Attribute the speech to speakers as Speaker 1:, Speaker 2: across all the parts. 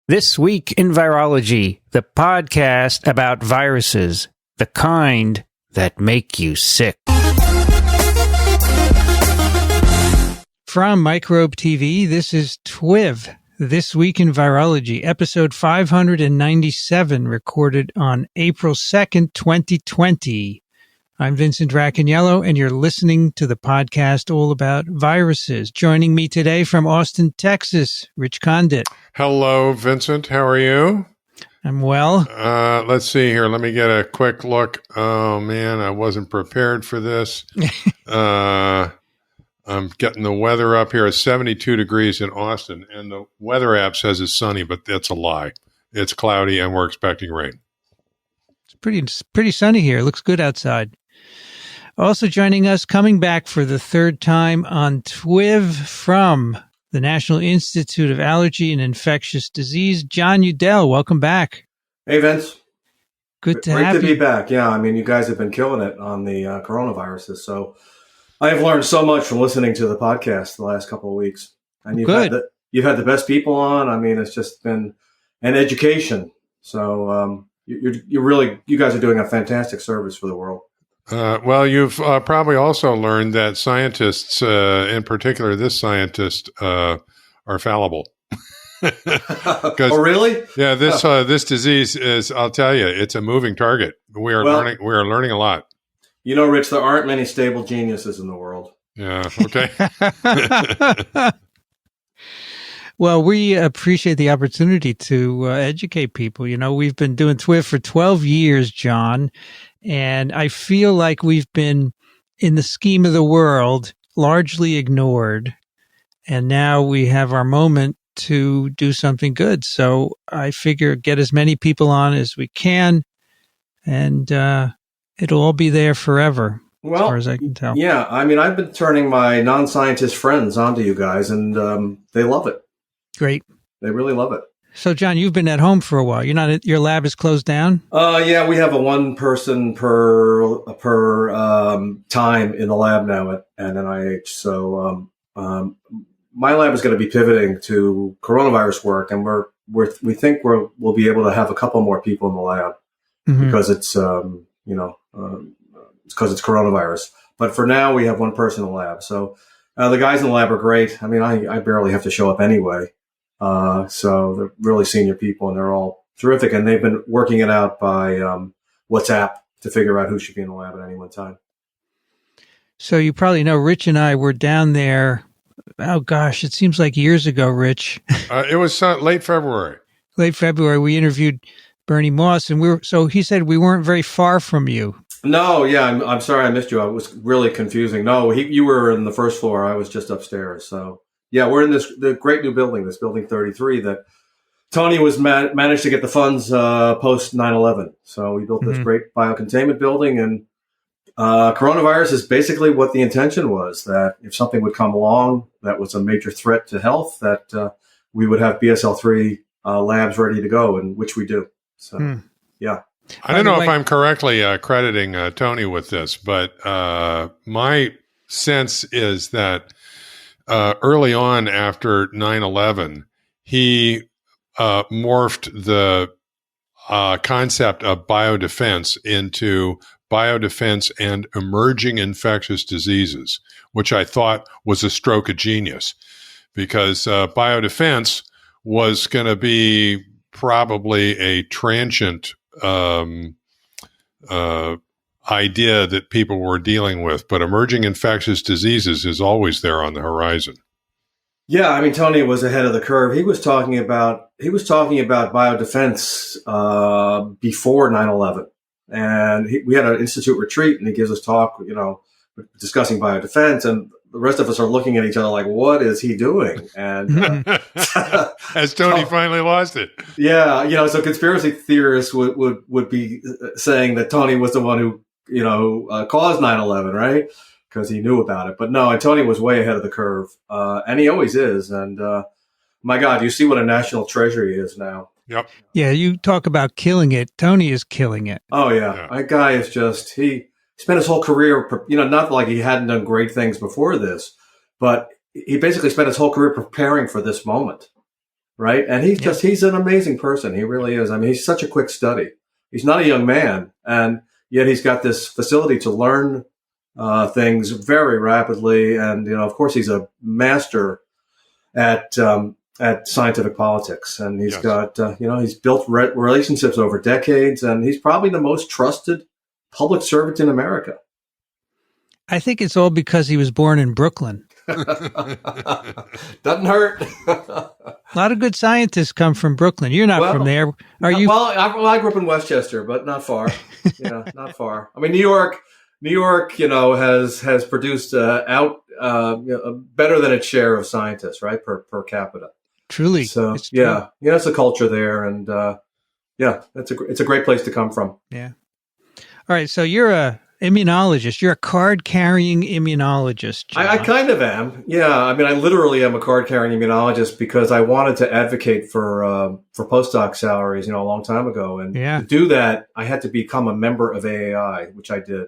Speaker 1: This Week in Virology, the podcast about viruses, the kind that make you sick. From Microbe TV, this is TWiV, This Week in Virology, episode 597, recorded on April 2nd, 2020. I'm Vincent Racaniello, and you're listening to the podcast all about viruses. Joining me today from Austin, Texas, Rich Condit.
Speaker 2: Hello, Vincent. How are you?
Speaker 1: I'm well.
Speaker 2: Let's see here. Let me get a quick look. Oh, man, I wasn't prepared for this. I'm getting the weather up here. It's 72 degrees in Austin, and the weather app says it's sunny, but that's a lie. It's cloudy, and we're expecting rain.
Speaker 1: It's pretty sunny here. It looks good outside. Also joining us, coming back for the third time on TWiV from the National Institute of Allergy and Infectious Disease, Jon Yewdell. Welcome back.
Speaker 3: Hey, Vince.
Speaker 1: Good to have you.
Speaker 3: Great to be back. Yeah, I mean, you guys have been killing it on the coronaviruses. So I have learned so much from listening to the podcast the last couple of weeks. And you've had the best people on. I mean, it's just been an education. So you guys are doing a fantastic service for the world.
Speaker 2: Well, you've probably also learned that scientists, in particular this scientist, are fallible.
Speaker 3: Oh, really?
Speaker 2: Yeah, this disease is, I'll tell you, it's a moving target. We are learning a lot. You know,
Speaker 3: Rich, there aren't many stable geniuses in the world.
Speaker 2: Yeah, okay.
Speaker 1: Well, we appreciate the opportunity to educate people. You know, we've been doing TWiV for 12 years, John, and I feel like we've been, in the scheme of the world, largely ignored. And now we have our moment to do something good. So I figure get as many people on as we can, and it'll all be there forever, as far as I can tell.
Speaker 3: Yeah, I mean, I've been turning my non-scientist friends onto you guys, and they love it.
Speaker 1: Great.
Speaker 3: They really love it.
Speaker 1: So, John, you've been at home for a while. Your lab is closed down?
Speaker 3: Yeah, we have a one person per time in the lab now at NIH. So, my lab is going to be pivoting to coronavirus work, and we think we'll be able to have a couple more people in the lab because it's because it's coronavirus. But for now, we have one person in the lab. So the guys in the lab are great. I mean, I barely have to show up anyway. So they're really senior people, and they're all terrific. And they've been working it out by WhatsApp to figure out who should be in the lab at any one time.
Speaker 1: So you probably know Rich and I were down there. Oh, gosh, it seems like years ago, Rich.
Speaker 2: It was late February.
Speaker 1: Late February, we interviewed Bernie Moss, and so he said we weren't very far from you.
Speaker 3: No, yeah, I'm sorry I missed you. It was really confusing. No, you were in the first floor. I was just upstairs. So, yeah, we're in the great new building, this building 33, that Tony was managed to get the funds post 9/11. So we built this great biocontainment building, and coronavirus is basically what the intention was, that if something would come along that was a major threat to health, that we would have BSL-3 labs ready to go, and which we do. So, yeah.
Speaker 2: I don't know if I'm correctly crediting Tony with this, but my sense is that early on after 9/11, he morphed the concept of biodefense into biodefense and emerging infectious diseases, which I thought was a stroke of genius, because biodefense was going to be probably a transient idea that people were dealing with, but emerging infectious diseases is always there on the horizon.
Speaker 3: Yeah, I mean, Tony was ahead of the curve. He was talking about biodefense before 9/11, and we had an institute retreat, and he gives us talk, discussing biodefense, and the rest of us are looking at each other like, what is he doing? And
Speaker 2: as Tony finally lost it.
Speaker 3: Yeah, so conspiracy theorists would be saying that Tony was the one who, caused 9/11, right? Because he knew about it. But no, and Tony was way ahead of the curve, and he always is. And my God, you see what a national treasure he is now.
Speaker 2: Yep.
Speaker 1: Yeah, you talk about killing it. Tony is killing it.
Speaker 3: Oh yeah. That guy is just he spent his whole career, not like he hadn't done great things before this, but he basically spent his whole career preparing for this moment. right? And he's an amazing person. He really is. I mean, he's such a quick study. He's not a young man, and yet he's got this facility to learn things very rapidly. And, of course, he's a master at scientific politics. And he's got, he's built relationships over decades, and he's probably the most trusted public servant in America.
Speaker 1: I think it's all because he was born in Brooklyn.
Speaker 3: Doesn't hurt.
Speaker 1: A lot of good scientists come from Brooklyn. You're not from there, are you?
Speaker 3: Well, I grew up in Westchester, but not far. Not far. I mean, New York, has produced better than its share of scientists, right, per capita.
Speaker 1: Truly.
Speaker 3: So it's a culture there, and it's a great place to come from.
Speaker 1: Yeah. All right. So you're a immunologist. You're a card-carrying immunologist, John.
Speaker 3: I kind of am. Yeah. I mean, I literally am a card-carrying immunologist because I wanted to advocate for postdoc salaries, a long time ago. And to do that, I had to become a member of AAI, which I did.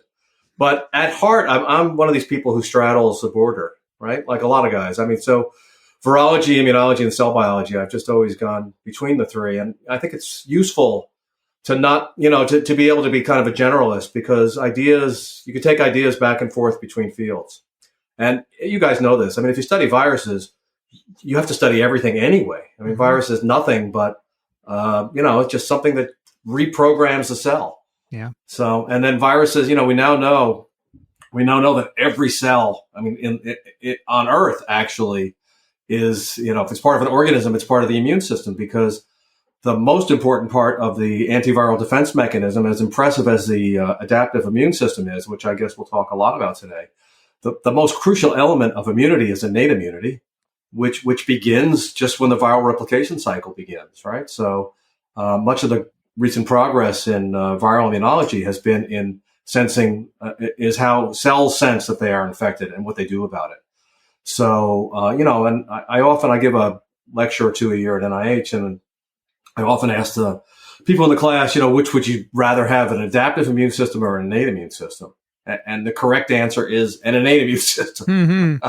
Speaker 3: But at heart, I'm one of these people who straddles the border, right? Like a lot of guys. I mean, so virology, immunology, and cell biology, I've just always gone between the three. And I think it's useful to not, to be able to be kind of a generalist, because you can take ideas back and forth between fields. And you guys know this. I mean, if you study viruses, you have to study everything anyway. I mean, virus is nothing but, it's just something that reprograms the cell.
Speaker 1: Yeah.
Speaker 3: So, and then viruses, we now know that every cell, I mean, on Earth actually is, if it's part of an organism, it's part of the immune system, because the most important part of the antiviral defense mechanism, as impressive as the adaptive immune system is, which I guess we'll talk a lot about today, the most crucial element of immunity is innate immunity, which begins just when the viral replication cycle begins, right? So much of the recent progress in viral immunology has been in sensing, is how cells sense that they are infected and what they do about it. So, and I give a lecture or two a year at NIH, and I often ask the people in the class, which would you rather have, an adaptive immune system or an innate immune system? And the correct answer is an innate immune system.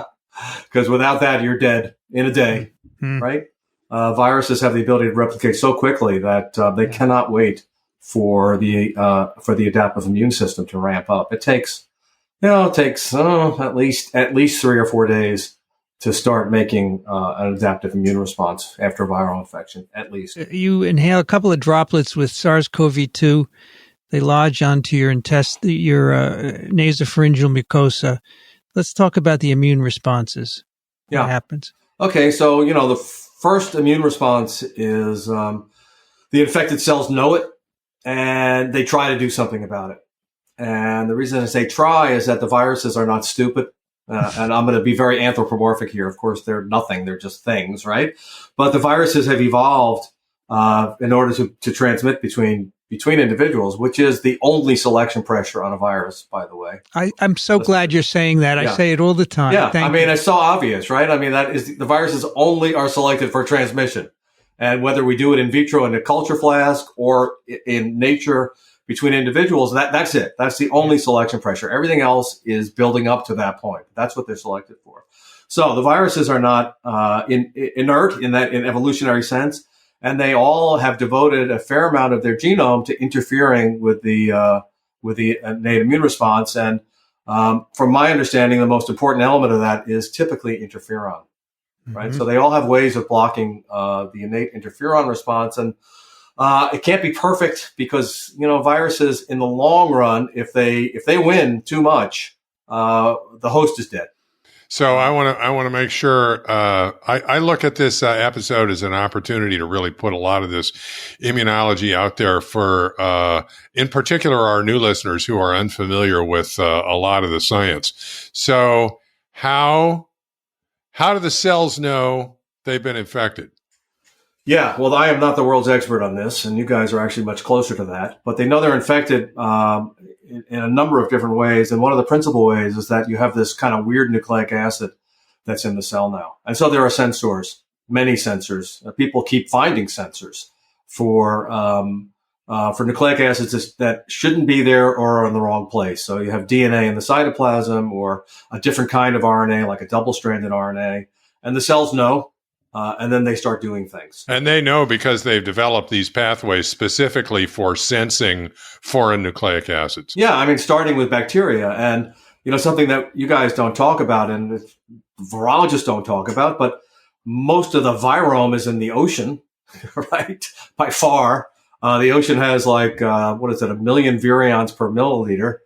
Speaker 3: Because without that, you're dead in a day, right? Viruses have the ability to replicate so quickly that they cannot wait for the adaptive immune system to ramp up. It takes at least 3 or 4 days to start making an adaptive immune response after viral infection, at least.
Speaker 1: You inhale a couple of droplets with SARS-CoV-2. They lodge onto your nasopharyngeal mucosa. Let's talk about the immune responses. What happens?
Speaker 3: Okay, so, the first immune response is the infected cells know it, and they try to do something about it. And the reason I say try is that the viruses are not stupid. And I'm going to be very anthropomorphic here. Of course, they're nothing. They're just things, right? But the viruses have evolved in order to transmit between individuals, which is the only selection pressure on a virus, by the way.
Speaker 1: I'm so glad you're saying that. I say it all the time.
Speaker 3: Yeah, it's so obvious, right? I mean, that is, the viruses only are selected for transmission. And whether we do it in vitro in a culture flask or in nature between individuals, that's it. That's the only selection pressure. Everything else is building up to that point. That's what they're selected for. So the viruses are not inert in evolutionary sense, and they all have devoted a fair amount of their genome to interfering with the innate immune response. And from my understanding, the most important element of that is typically interferon, right? So they all have ways of blocking the innate interferon response, and it can't be perfect because, viruses in the long run, if they win too much, the host is dead.
Speaker 2: So I want to make sure I look at this episode as an opportunity to really put a lot of this immunology out there for, in particular, our new listeners who are unfamiliar with a lot of the science. So how do the cells know they've been infected?
Speaker 3: Yeah, well, I am not the world's expert on this, and you guys are actually much closer to that. But they know they're infected in a number of different ways. And one of the principal ways is that you have this kind of weird nucleic acid that's in the cell now. And so there are sensors, many sensors. People keep finding sensors for nucleic acids that shouldn't be there or are in the wrong place. So you have DNA in the cytoplasm or a different kind of RNA, like a double-stranded RNA. And the cells know. and then they start doing things.
Speaker 2: And they know because they've developed these pathways specifically for sensing foreign nucleic acids.
Speaker 3: Yeah, I mean, starting with bacteria, and something that you guys don't talk about and virologists don't talk about, but most of the virome is in the ocean, right? By far. The ocean has like, 1 million virions per milliliter,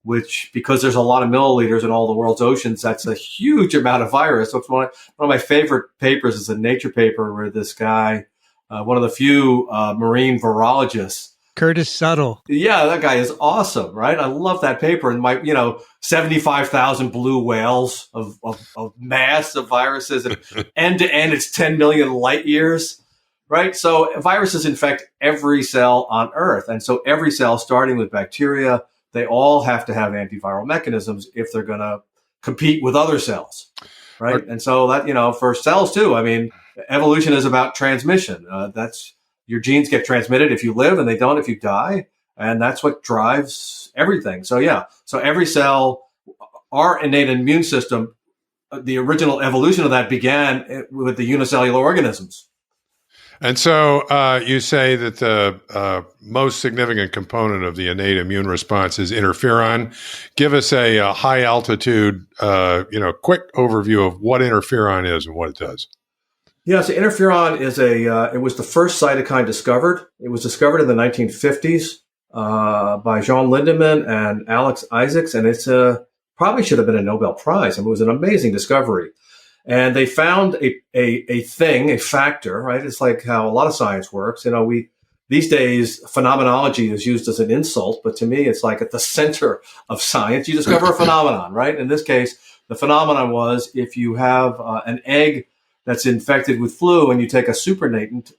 Speaker 3: which, because there's a lot of milliliters in all the world's oceans, that's a huge amount of virus. So it's one of my favorite papers is a Nature paper where this guy, one of the few marine virologists,
Speaker 1: Curtis Suttle.
Speaker 3: Yeah, that guy is awesome, right? I love that paper. And my, 75,000 blue whales of mass of viruses, and end to end, it's 10 million light years, right? So viruses infect every cell on Earth. And so every cell, starting with bacteria, they all have to have antiviral mechanisms if they're going to compete with other cells, right? And so that, for cells too, I mean, evolution is about transmission. Your genes get transmitted if you live, and they don't if you die. And that's what drives everything. So so every cell, our innate immune system, the original evolution of that began with the unicellular organisms.
Speaker 2: And so you say that the most significant component of the innate immune response is interferon. Give us a high altitude, quick overview of what interferon is and what it does.
Speaker 3: Yeah, so interferon is it was the first cytokine discovered. It was discovered in the 1950s by Jean Lindemann and Alex Isaacs, and it's probably should have been a Nobel Prize. I mean, it was an amazing discovery. And they found a factor, right? It's like how a lot of science works. These days, phenomenology is used as an insult, but to me, it's like at the center of science. You discover a phenomenon, right? In this case, the phenomenon was if you have an egg that's infected with flu, and you take a supernatant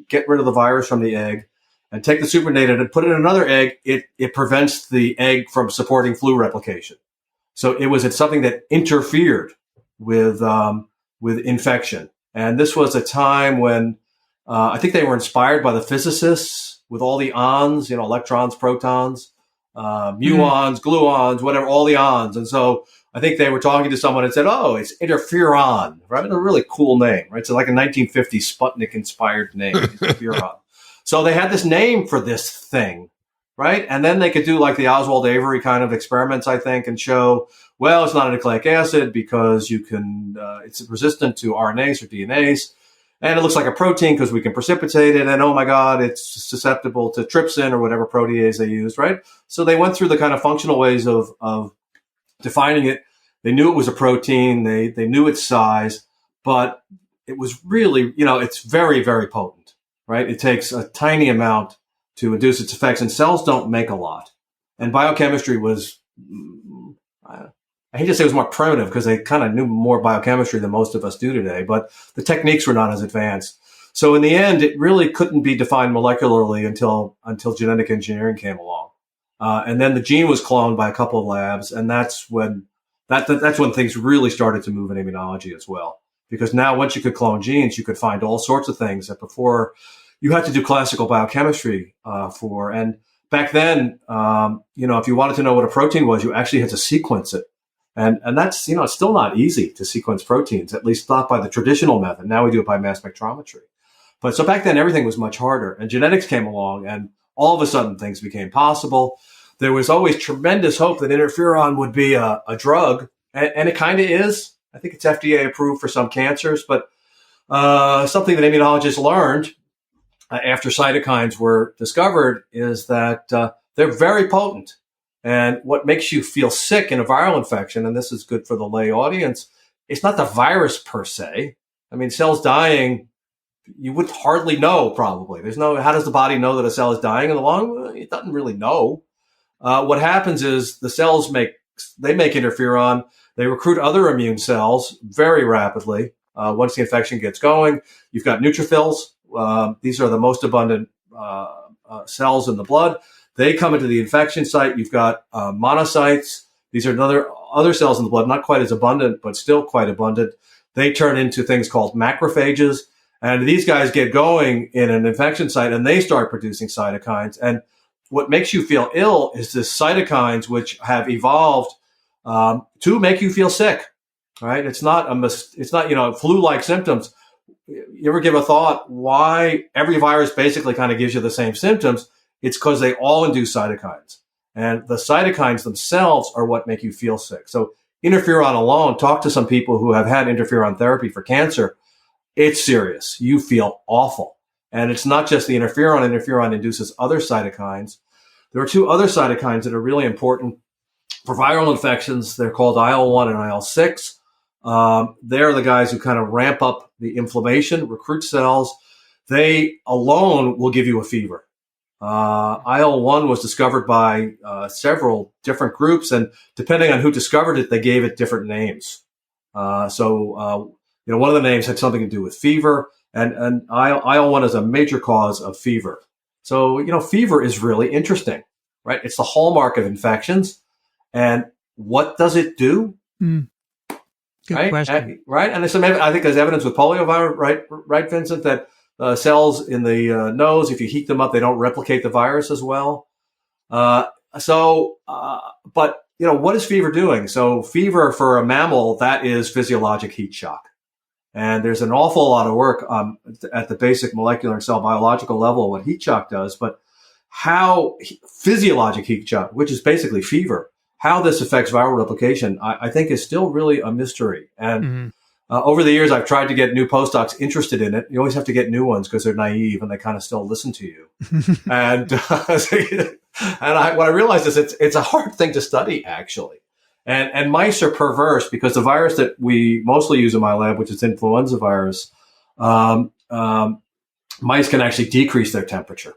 Speaker 3: get rid of the virus from the egg, and take the supernatant and put it in another egg, it prevents the egg from supporting flu replication. So it's something that interfered with infection. And this was a time when I think they were inspired by the physicists with all the ons, electrons, protons, muons, gluons, whatever, all the ons. And so I think they were talking to someone and said, oh, it's interferon, right? A really cool name, right? So like a 1950s Sputnik-inspired name, interferon. So they had this name for this thing, right? And then they could do like the Oswald Avery kind of experiments, I think, and show, well, it's not a nucleic acid because it's resistant to RNAs or DNAs. And it looks like a protein because we can precipitate it. And oh my God, it's susceptible to trypsin or whatever protease they used, right? So they went through the kind of functional ways of defining it. They knew it was a protein. They knew its size, but it was really, it's very, very potent, right? It takes a tiny amount to induce its effects, and cells don't make a lot. And biochemistry was, I hate to say it was more primitive because they kind of knew more biochemistry than most of us do today, but the techniques were not as advanced. So in the end, it really couldn't be defined molecularly until genetic engineering came along. And then the gene was cloned by a couple of labs, and that's when things really started to move in immunology as well. Because now once you could clone genes, you could find all sorts of things that before you had to do classical biochemistry for. And back then, if you wanted to know what a protein was, you actually had to sequence it. And that's, it's still not easy to sequence proteins, at least not by the traditional method. Now we do it by mass spectrometry. But so back then, everything was much harder, and genetics came along, and all of a sudden things became possible. There was always tremendous hope that interferon would be a drug, and it kind of is. I think it's FDA approved for some cancers, but something that immunologists learned after cytokines were discovered is that they're very potent. And what makes you feel sick in a viral infection, and this is good for the lay audience, it's not the virus per se. I mean, cells dying, you would hardly know probably. How does the body know that a cell is dying in the lung? It doesn't really know. What happens is the cells make interferon. They recruit other immune cells very rapidly. Once the infection gets going, you've got neutrophils. These are the most abundant cells in the blood. They come into the infection site. You've got monocytes. These are other cells in the blood, not quite as abundant, but still quite abundant. They turn into things called macrophages. And these guys get going in an infection site, and they start producing cytokines. And what makes you feel ill is the cytokines, which have evolved to make you feel sick, right? It's not flu-like symptoms. you ever give a thought why every virus basically kind of gives you the same symptoms? It's because they all induce cytokines. And the cytokines themselves are what make you feel sick. So interferon alone, talk to some people who have had interferon therapy for cancer. It's serious. You feel awful. And it's not just the interferon. Interferon induces other cytokines. There are two other cytokines that are really important for viral infections. They're called IL-1 and IL-6. They're the guys who kind of ramp up the inflammation, recruit cells. They alone will give you a fever. IL-1 was discovered by several different groups, and depending on who discovered it, they gave it different names. So one of the names had something to do with fever, and IL-1 is a major cause of fever. So, fever is really interesting, right? It's the hallmark of infections. And what does it do?
Speaker 1: Good
Speaker 3: right?
Speaker 1: question.
Speaker 3: Right? And I think there's evidence with poliovirus, right, Vincent, that cells in the nose, if you heat them up, they don't replicate the virus as well. But what is fever doing? So fever for a mammal, that is physiologic heat shock. And there's an awful lot of work at the basic molecular and cell biological level what heat shock does, but how physiologic heat shock, which is basically fever, how this affects viral replication, I think is still really a mystery. And over the years, I've tried to get new postdocs interested in it. You always have to get new ones because they're naive and they kind of still listen to you. And what I realized is it's a hard thing to study, actually. And mice are perverse because the virus that we mostly use in my lab, which is influenza virus, mice can actually decrease their temperature.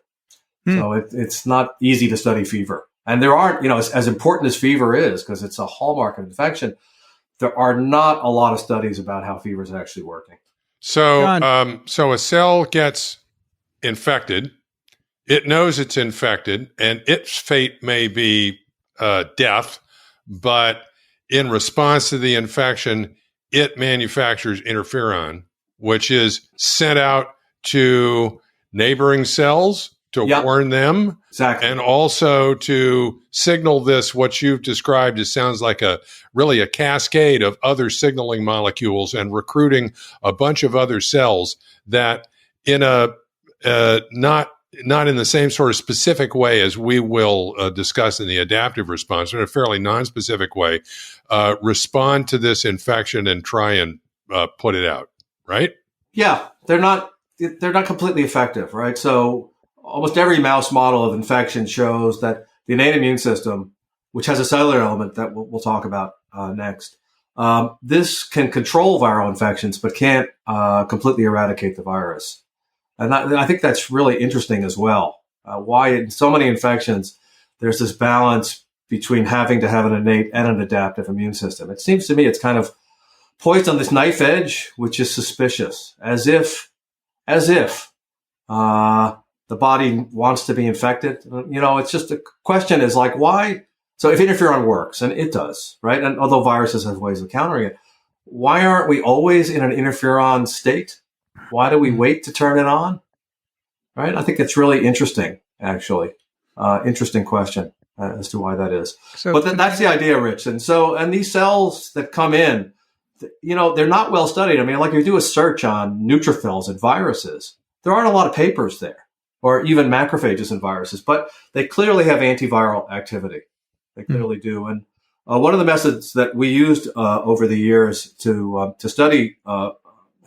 Speaker 3: So it's not easy to study fever. And there aren't, as important as fever is, because it's a hallmark of infection, there are not a lot of studies about how fever is actually working.
Speaker 2: So, so a cell gets infected. It knows it's infected, and its fate may be death. But in response to the infection, it manufactures interferon, which is sent out to neighboring cells to warn them.
Speaker 3: Exactly.
Speaker 2: And also to signal this, what you've described, it sounds like a cascade of other signaling molecules and recruiting a bunch of other cells that in a not in the same sort of specific way as we will discuss in the adaptive response, in a fairly non-specific way, respond to this infection and try and put it out, right?
Speaker 3: Yeah, they're not completely effective, right? So almost every mouse model of infection shows that the innate immune system, which has a cellular element that we'll talk about next, this can control viral infections, but can't completely eradicate the virus. And I think that's really interesting as well. Why in so many infections, there's this balance between having to have an innate and an adaptive immune system. It seems to me it's kind of poised on this knife edge, which is suspicious, as if the body wants to be infected. It's just the question is like, why? So if interferon works, and it does, right? And although viruses have ways of countering it, why aren't we always in an interferon state? Why do we wait to turn it on? Right? I think it's really interesting, actually. Interesting question as to why that is. But that's the idea, Rich. And these cells that come in, they're not well studied. I mean, like if you do a search on neutrophils and viruses, there aren't a lot of papers there, or even macrophages and viruses, but they clearly have antiviral activity. They clearly do. And one of the methods that we used over the years to study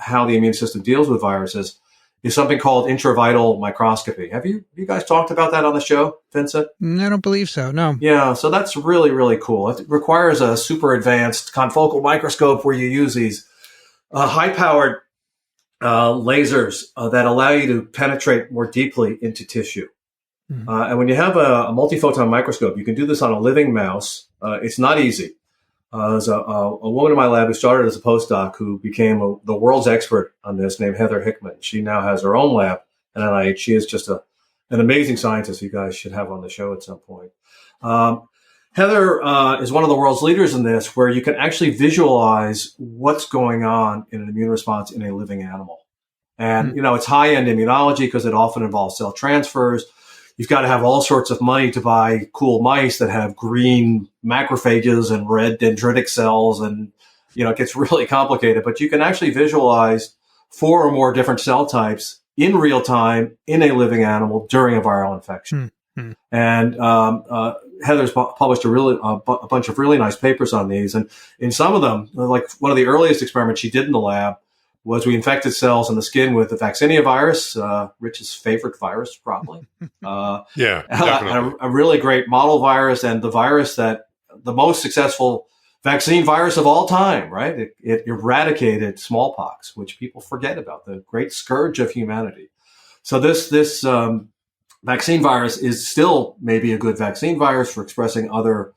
Speaker 3: how the immune system deals with viruses is something called intravital microscopy. Have you guys talked about that on the show, Vincent?
Speaker 1: I don't believe so, no.
Speaker 3: Yeah, so that's really, really cool. It requires a super advanced confocal microscope where you use these high-powered lasers that allow you to penetrate more deeply into tissue. And when you have a multiphoton microscope, you can do this on a living mouse. It's not easy. There's a woman in my lab who started as a postdoc who became the world's expert on this, named Heather Hickman. She now has her own lab at NIH. She is just an amazing scientist you guys should have on the show at some point. Heather is one of the world's leaders in this, where you can actually visualize what's going on in an immune response in a living animal. And, it's high-end immunology because it often involves cell transfers. You've got to have all sorts of money to buy cool mice that have green macrophages and red dendritic cells. And, it gets really complicated. But you can actually visualize 4 or more different cell types in real time in a living animal during a viral infection.
Speaker 1: Mm-hmm.
Speaker 3: And Heather's published a bunch of really nice papers on these. And in some of them, like one of the earliest experiments she did in the lab was we infected cells in the skin with the vaccinia virus, Rich's favorite virus, probably.
Speaker 2: Yeah, definitely.
Speaker 3: A really great model virus, and the virus that the most successful vaccine virus of all time, right? It eradicated smallpox, which people forget about, the great scourge of humanity. So this vaccine virus is still maybe a good vaccine virus for expressing other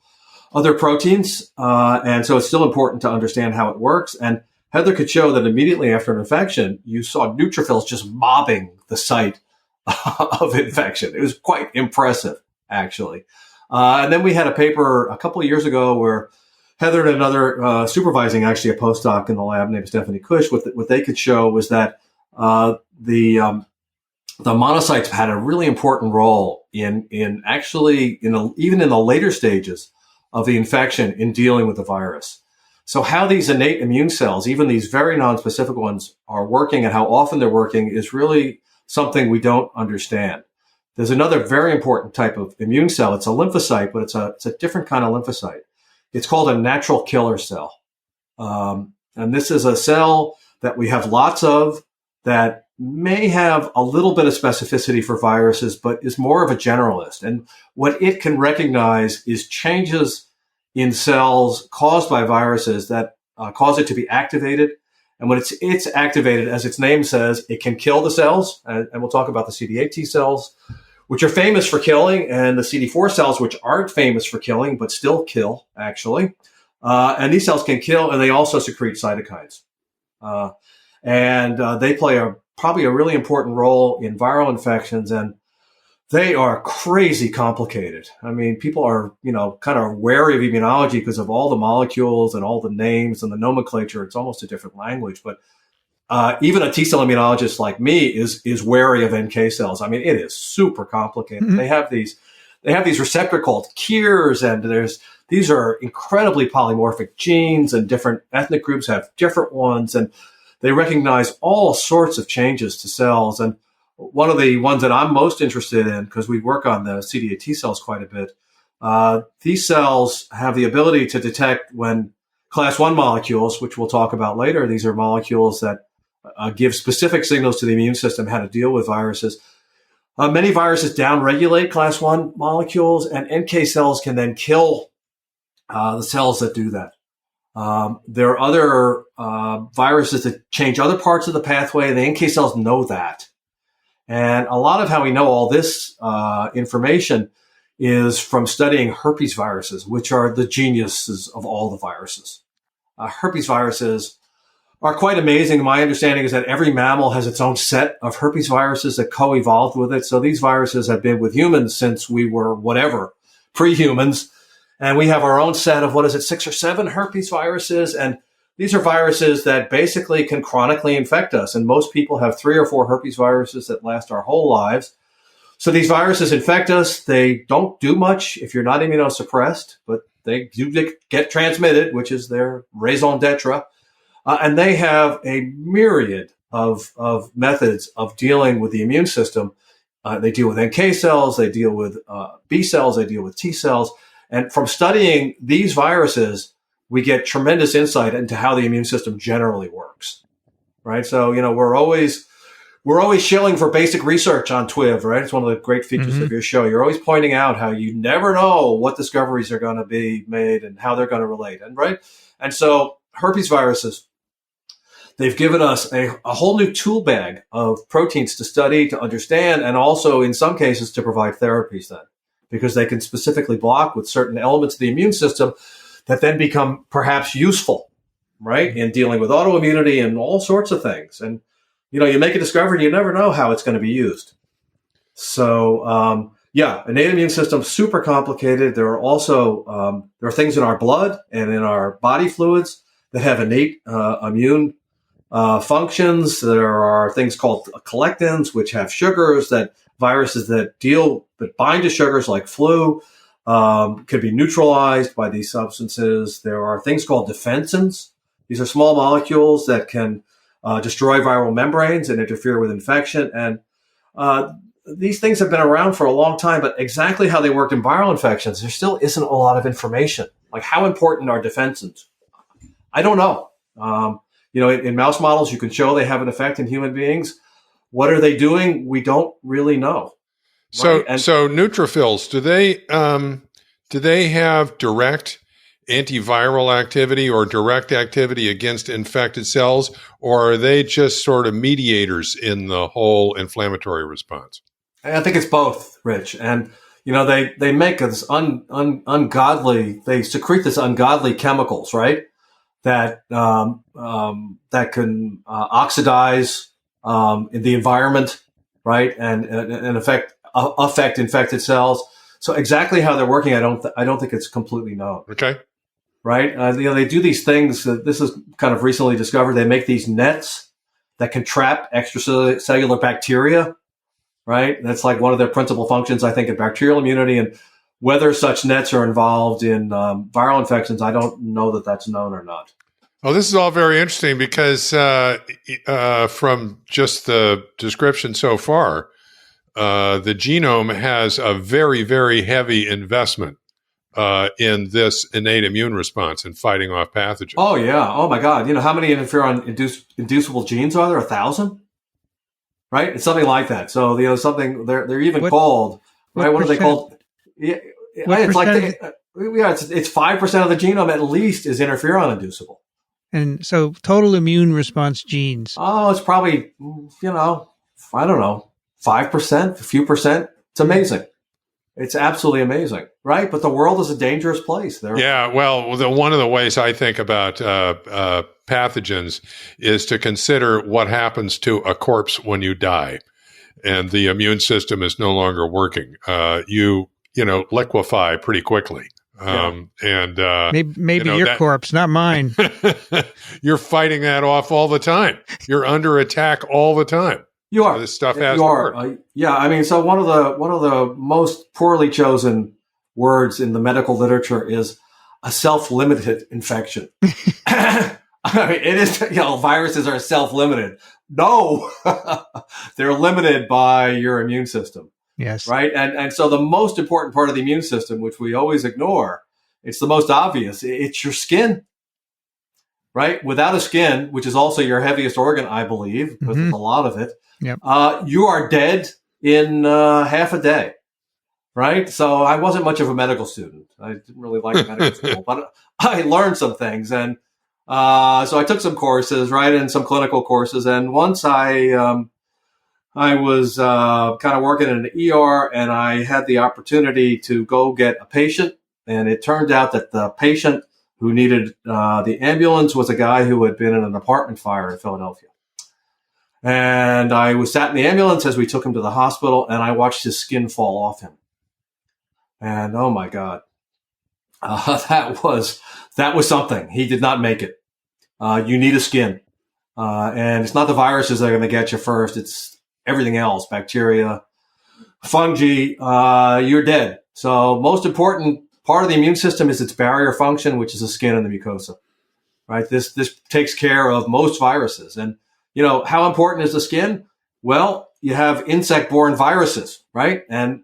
Speaker 3: proteins. And so it's still important to understand how it works. And Heather could show that immediately after an infection, you saw neutrophils just mobbing the site of infection. It was quite impressive, actually. And then we had a paper a couple of years ago where Heather and another supervising actually a postdoc in the lab named Stephanie Cush, what they could show was that the monocytes had a really important role in even in the later stages of the infection in dealing with the virus. So how these innate immune cells, even these very nonspecific ones, are working and how often they're working is really something we don't understand. There's another very important type of immune cell. It's a lymphocyte, but it's a different kind of lymphocyte. It's called a natural killer cell. And this is a cell that we have lots of that may have a little bit of specificity for viruses, but is more of a generalist. And what it can recognize is changes in cells caused by viruses that cause it to be activated. And when it's activated, as its name says, it can kill the cells. And we'll talk about the CD8 T cells, which are famous for killing, and the CD4 cells, which aren't famous for killing, but still kill, actually. And these cells can kill, and they also secrete cytokines. And they play probably a really important role in viral infections, and they are crazy complicated. I mean, people are, kind of wary of immunology because of all the molecules and all the names and the nomenclature. It's almost a different language, but even a T-cell immunologist like me is wary of NK cells. I mean, it is super complicated. Mm-hmm. They have these receptor called KIRs, and these are incredibly polymorphic genes, and different ethnic groups have different ones, and they recognize all sorts of changes to cells. And one of the ones that I'm most interested in, because we work on the CD8 T cells quite a bit, these cells have the ability to detect when class 1 molecules, which we'll talk about later, these are molecules that give specific signals to the immune system how to deal with viruses. Many viruses downregulate class 1 molecules, and NK cells can then kill the cells that do that. There are other viruses that change other parts of the pathway. The NK cells know that. And a lot of how we know all this information is from studying herpes viruses, which are the geniuses of all the viruses. Herpes viruses are quite amazing. My understanding is that every mammal has its own set of herpes viruses that co-evolved with it. So these viruses have been with humans since we were pre-humans. And we have our own set of, 6 or 7 herpes viruses. And these are viruses that basically can chronically infect us. And most people have 3 or 4 herpes viruses that last our whole lives. So these viruses infect us. They don't do much if you're not immunosuppressed, but they do get transmitted, which is their raison d'etre. And they have a myriad of methods of dealing with the immune system. They deal with NK cells, they deal with B cells, they deal with T cells. And from studying these viruses, we get tremendous insight into how the immune system generally works, right? So, we're always shilling for basic research on TWiV, right? It's one of the great features of your show. You're always pointing out how you never know what discoveries are going to be made and how they're going to relate, and so herpes viruses, they've given us a whole new tool bag of proteins to study, to understand, and also in some cases to provide therapies then, because they can specifically block with certain elements of the immune system that then become perhaps useful, right, in dealing with autoimmunity and all sorts of things. And, you make a discovery, you never know how it's going to be used. So, innate immune system, super complicated. There are also, there are things in our blood and in our body fluids that have innate immune functions. There are things called collectins, which have sugars that viruses that bind to sugars like flu could be neutralized by these substances. There are things called defensins. These are small molecules that can destroy viral membranes and interfere with infection. And these things have been around for a long time, but exactly how they work in viral infections, there still isn't a lot of information. Like, how important are defensins? I don't know. In mouse models, you can show they have an effect in human beings. What are they doing? We don't really know.
Speaker 2: So neutrophils, do they have direct antiviral activity or direct activity against infected cells, or are they just sort of mediators in the whole inflammatory response?
Speaker 3: I think it's both, Rich. And they make this ungodly. They secrete this ungodly chemicals, right? That that can oxidize in the environment, right, and affect infected cells. So exactly how they're working, I don't think it's completely known.
Speaker 2: Okay.
Speaker 3: Right. They do these things. This is kind of recently discovered. They make these nets that can trap extracellular bacteria. Right. That's like one of their principal functions, I think, in bacterial immunity. And whether such nets are involved in viral infections, I don't know that that's known or not.
Speaker 2: Well, this is all very interesting because from just the description so far, the genome has a very, very heavy investment in this innate immune response and fighting off pathogens.
Speaker 3: Oh, yeah. Oh, my God. How many interferon inducible genes are there? 1,000? Right? It's something like that. So, something they're even called, right? What are they called? Yeah, it's like it's 5% of the genome at least is interferon inducible.
Speaker 1: And so total immune response genes.
Speaker 3: Oh, it's probably, I don't know, 5%, a few percent. It's amazing. It's absolutely amazing, right? But the world is a dangerous place.
Speaker 2: Yeah, well, one of the ways I think about pathogens is to consider what happens to a corpse when you die and the immune system is no longer working. You liquefy pretty quickly. And
Speaker 1: maybe your corpse, not mine.
Speaker 2: You're fighting that off all the time. You're under attack all the time.
Speaker 3: You are.
Speaker 2: This stuff has to work.
Speaker 3: So one of the most poorly chosen words in the medical literature is a self-limited infection. It is. Viruses are self-limited. No, they're limited by your immune system.
Speaker 1: Yes.
Speaker 3: Right. And so the most important part of the immune system, which we always ignore, it's the most obvious. It's your skin. Right. Without a skin, which is also your heaviest organ, I believe, because there's a lot of it.
Speaker 1: Yep.
Speaker 3: You are dead in half a day. Right. So I wasn't much of a medical student. I didn't really like medical school, but I learned some things. And so I took some courses, right, and some clinical courses. And once I was kind of working in an ER, and I had the opportunity to go get a patient. And it turned out that the patient who needed the ambulance was a guy who had been in an apartment fire in Philadelphia. And I was sat in the ambulance as we took him to the hospital, and I watched his skin fall off him. And oh my God, that was something. He did not make it. You need a skin, and it's not the viruses that are going to get you first. It's everything else, bacteria, fungi. You're dead. So most important part of the immune system is its barrier function, which is the skin and the mucosa. Right. This takes care of most viruses. And how important is the skin? Well, you have insect-borne viruses, right? And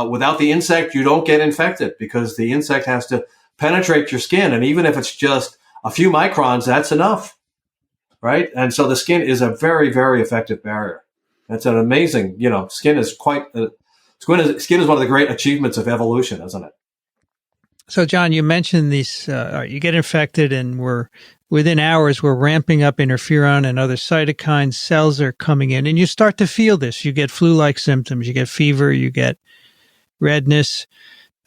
Speaker 3: without the insect, you don't get infected because the insect has to penetrate your skin. And even if it's just a few microns, that's enough, right? And so the skin is a very, very effective barrier. It's an amazing, skin is one of the great achievements of evolution, isn't it?
Speaker 1: So, John, you mentioned these, you get infected and within hours, we're ramping up interferon and other cytokines, cells are coming in, and you start to feel this. You get flu-like symptoms, you get fever, you get redness,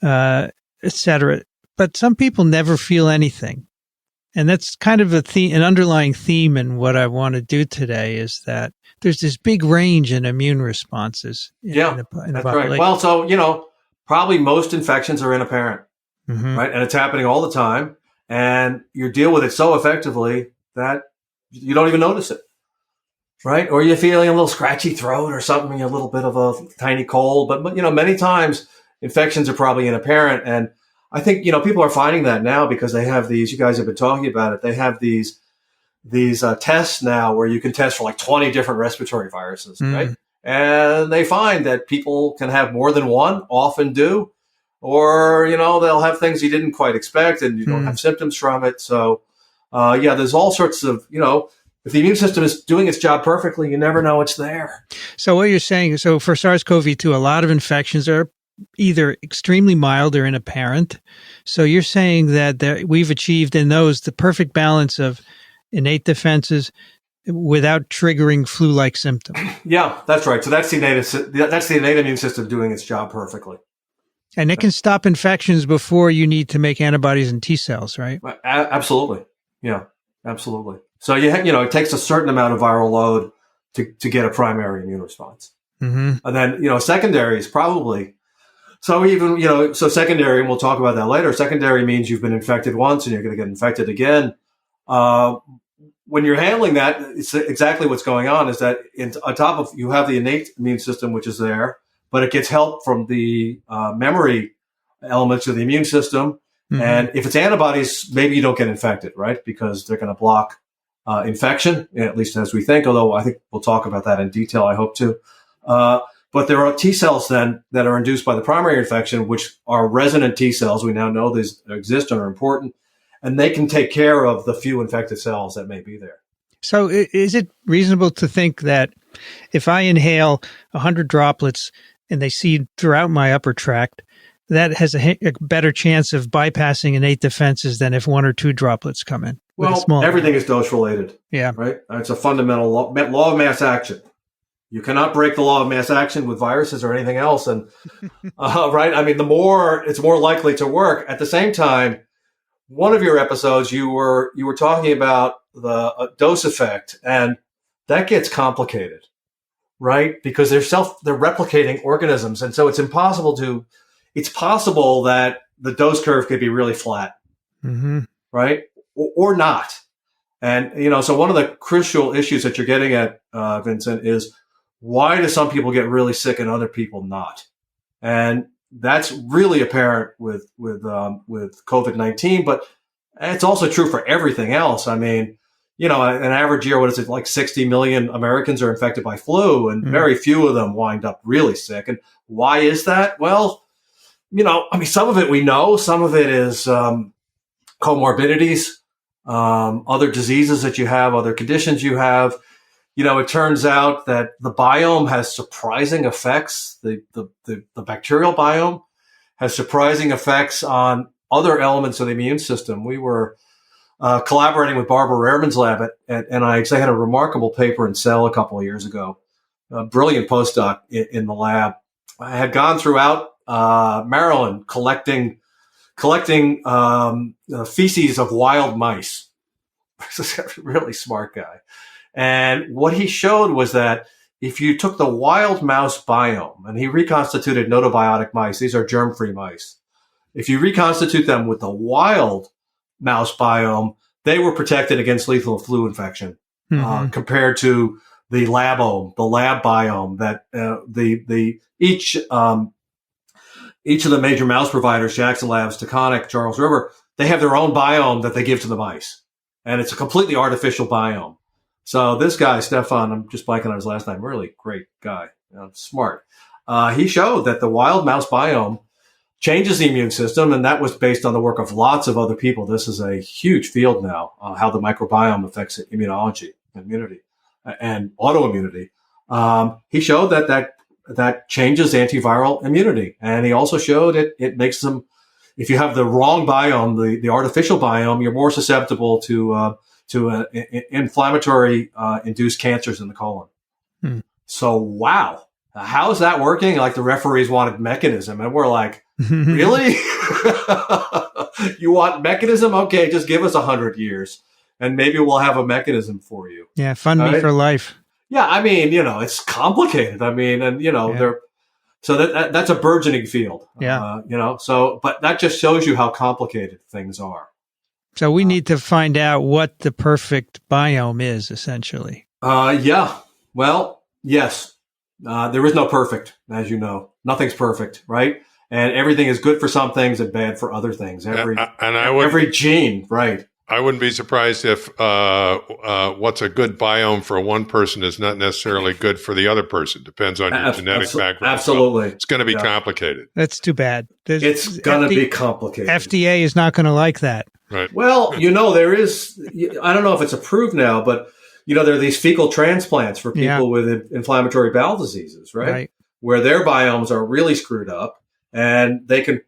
Speaker 1: etc. But some people never feel anything. And that's kind of an underlying theme in what I want to do today is that there's this big range in immune responses. In the
Speaker 3: that's right. Well, so, probably most infections are inapparent.
Speaker 1: Mm-hmm.
Speaker 3: Right. And it's happening all the time. And you deal with it so effectively that you don't even notice it. Right. Or you're feeling a little scratchy throat or something, a little bit of a tiny cold. But many times infections are probably inapparent. And I think, people are finding that now because they have these, you guys have been talking about it. They have these tests now where you can test for like 20 different respiratory viruses, right? And they find that people can have more than one, often do, or, they'll have things you didn't quite expect and you don't have symptoms from it. So, there's all sorts of, if the immune system is doing its job perfectly, you never know it's there.
Speaker 1: So what you're saying, so for SARS-CoV-2, a lot of infections are either extremely mild or inapparent. So you're saying that we've achieved in those the perfect balance of innate defenses without triggering flu-like symptoms.
Speaker 3: Yeah, that's right. So that's the innate immune system doing its job perfectly.
Speaker 1: And it can stop infections before you need to make antibodies and T cells, right?
Speaker 3: Absolutely. Yeah, absolutely. So it takes a certain amount of viral load to get a primary immune response. And then, secondary is probably, so even, so secondary, and we'll talk about that later. Secondary means you've been infected once and you're going to get infected again. When you're handling that, it's exactly what's going on is that on top of, you have the innate immune system, which is there, but it gets help from the memory elements of the immune system. And if it's antibodies, maybe you don't get infected, right? Because they're going to block infection, at least as we think, although I think we'll talk about that in detail, I hope to. But there are T cells then that are induced by the primary infection, which are resident T cells. We now know these exist and are important, and they can take care of the few infected cells that may be there.
Speaker 1: So is it reasonable to think that if I inhale 100 droplets and they seed throughout my upper tract, that has a better chance of bypassing innate defenses than if 1 or 2 droplets come in?
Speaker 3: Well, everything is dose related. Yeah. Right? It's a fundamental law of mass action. You cannot break the law of mass action with viruses or anything else. And, right. I mean, it's more likely to work. At the same time, one of your episodes, you were talking about the dose effect, and that gets complicated, right? Because they're replicating organisms. And so it's possible that the dose curve could be really flat, right? Or not. And, so one of the crucial issues that you're getting at, Vincent, is why do some people get really sick and other people not? And that's really apparent with COVID-19, but it's also true for everything else. I mean, an average year, what is it, like 60 million Americans are infected by flu, and very few of them wind up really sick. And why is that? Well, some of it we know, some of it is comorbidities, other diseases that you have, other conditions you have. It turns out that the biome has surprising effects. The bacterial biome has surprising effects on other elements of the immune system. We were collaborating with Barbara Rehrman's lab at NIH. They had a remarkable paper in Cell a couple of years ago. A brilliant postdoc in the lab. I had gone throughout Maryland collecting feces of wild mice. This is a really smart guy. And what he showed was that if you took the wild mouse biome, and he reconstituted notobiotic mice, these are germ-free mice. If you reconstitute them with the wild mouse biome, they were protected against lethal flu infection compared to the labome, the lab biome that each of the major mouse providers, Jackson Labs, Taconic, Charles River, they have their own biome that they give to the mice, and it's a completely artificial biome. So this guy, Stefan, I'm just blanking on his last name, really great guy, smart. He showed that the wild mouse biome changes the immune system, and that was based on the work of lots of other people. This is a huge field now, how the microbiome affects immunology, immunity, and autoimmunity. He showed that changes antiviral immunity, and he also showed it makes them. If you have the wrong biome, the artificial biome, you're more susceptible to inflammatory induced cancers in the colon. So, wow, how is that working? Like the referees wanted mechanism, and we're like, really? You want mechanism? Okay, just give us 100 years, and maybe we'll have a mechanism for you.
Speaker 1: Yeah, fund me for life.
Speaker 3: Yeah, I mean, it's complicated. I mean, and they're. So that's a burgeoning field.
Speaker 1: Yeah.
Speaker 3: But that just shows you how complicated things are.
Speaker 1: So we need to find out what the perfect biome is, essentially.
Speaker 3: Yeah. Well, yes. There is no perfect, as you know. Nothing's perfect, right? And everything is good for some things and bad for other things. Every gene, right?
Speaker 2: I wouldn't be surprised if what's a good biome for one person is not necessarily good for the other person. Depends on your genetic background.
Speaker 3: Absolutely.
Speaker 2: So it's going to be complicated.
Speaker 1: That's too bad.
Speaker 3: It's going to be complicated.
Speaker 1: FDA is not going to like that.
Speaker 2: Right.
Speaker 3: Well, there is, I don't know if it's approved now, but, there are these fecal transplants for people with inflammatory bowel diseases, right? Where their biomes are really screwed up, and they can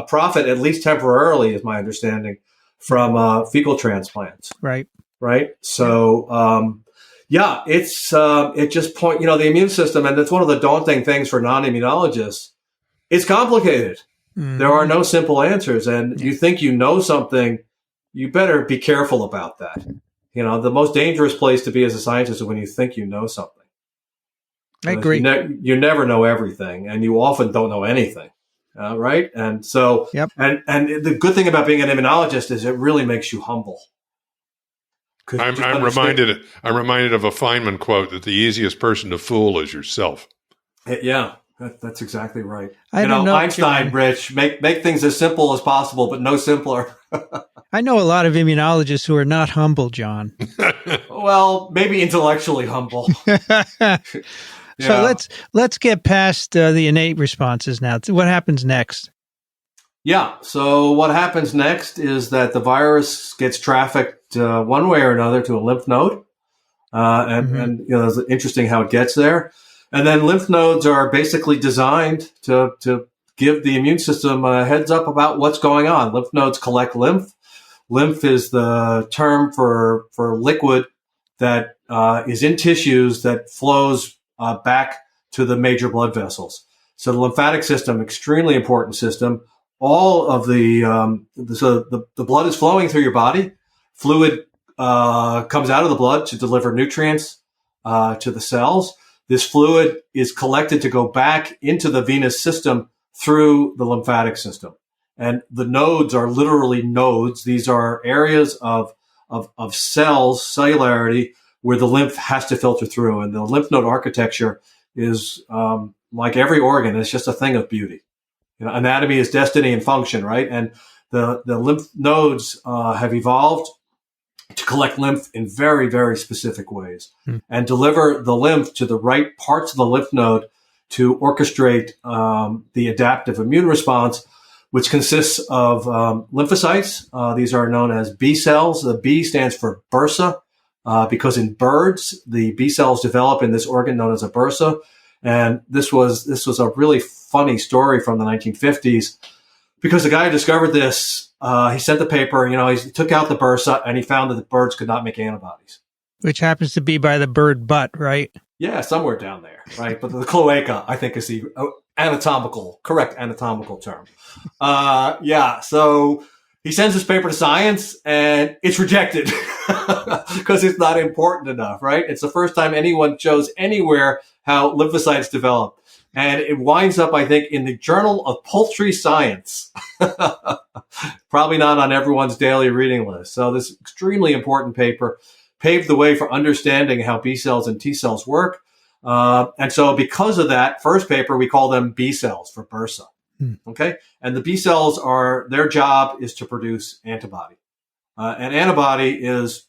Speaker 3: profit, at least temporarily, is my understanding, from fecal transplants. Right. So, it just the immune system, and it's one of the daunting things for non-immunologists. It's complicated. Mm-hmm. There are no simple answers, and you think you know something, you better be careful about that. The most dangerous place to be as a scientist is when you think you know something.
Speaker 1: I agree.
Speaker 3: You never know everything, and you often don't know anything. Right. And so, and the good thing about being an immunologist is it really makes you humble.
Speaker 2: I'm reminded of a Feynman quote that the easiest person to fool is yourself.
Speaker 3: Yeah, that's exactly right.
Speaker 1: I don't know,
Speaker 3: Einstein, Rich, make things as simple as possible, but no simpler.
Speaker 1: I know a lot of immunologists who are not humble, John.
Speaker 3: Well, maybe intellectually humble.
Speaker 1: So let's get past the innate responses now. What happens next?
Speaker 3: Yeah. So what happens next is that the virus gets trafficked one way or another to a lymph node, and it's interesting how it gets there. And then lymph nodes are basically designed to give the immune system a heads up about what's going on. Lymph nodes collect lymph. Lymph is the term for liquid that is in tissues that flows back to the major blood vessels. So the lymphatic system, extremely important system. All of the blood is flowing through your body. Fluid comes out of the blood to deliver nutrients to the cells. This fluid is collected to go back into the venous system through the lymphatic system. And the nodes are literally nodes. These are areas of cells, cellularity, where the lymph has to filter through. And the lymph node architecture is like every organ, it's just a thing of beauty. Anatomy is destiny and function, right? And the lymph nodes have evolved to collect lymph in very, very specific ways and deliver the lymph to the right parts of the lymph node to orchestrate the adaptive immune response, which consists of lymphocytes. These are known as B cells. The B stands for bursa, because in birds, the B cells develop in this organ known as a bursa. And this was a really funny story from the 1950s, because the guy who discovered this, he sent the paper, he took out the bursa and he found that the birds could not make antibodies.
Speaker 1: Which happens to be by the bird butt, right?
Speaker 3: Yeah, somewhere down there, right? But the cloaca, I think, is the correct anatomical term. So he sends this paper to Science and it's rejected because it's not important enough, right? It's the first time anyone shows anywhere how lymphocytes develop. And it winds up, I think, in the Journal of Poultry Science. Probably not on everyone's daily reading list. So this extremely important paper paved the way for understanding how B cells and T cells work. And so because of that first paper, we call them B cells for bursa. Okay. And the B cells their job is to produce antibody. And antibody is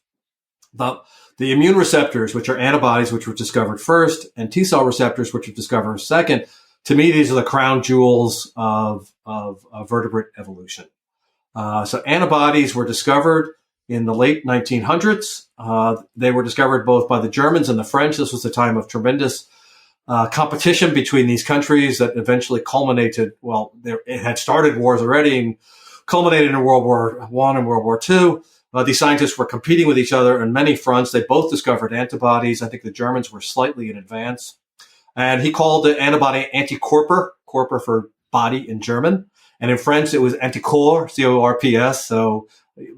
Speaker 3: the immune receptors, which are antibodies, which were discovered first, and T cell receptors, which were discovered second. To me, these are the crown jewels of vertebrate evolution. So antibodies were discovered in the late 1900s. They were discovered both by the Germans and the French. This was a time of tremendous competition between these countries that eventually culminated. Well, it had started wars already and culminated in World War I and World War II. These scientists were competing with each other on many fronts. They both discovered antibodies. I think the Germans were slightly in advance. And he called the antibody antikörper, Körper for body in German. And in French, it was anticorps, C-O-R-P-S. So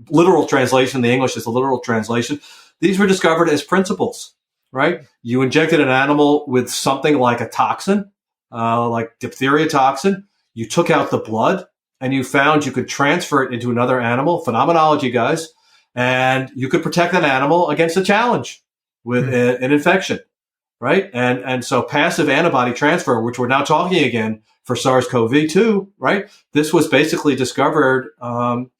Speaker 3: literal translation, the English is the literal translation. These were discovered as principles, right? You injected an animal with something like a toxin, like diphtheria toxin. You took out the blood and you found you could transfer it into another animal. Phenomenology, guys. And you could protect an animal against a challenge with an infection, right? And so passive antibody transfer, which we're now talking again for SARS-CoV-2, right? This was basically discovered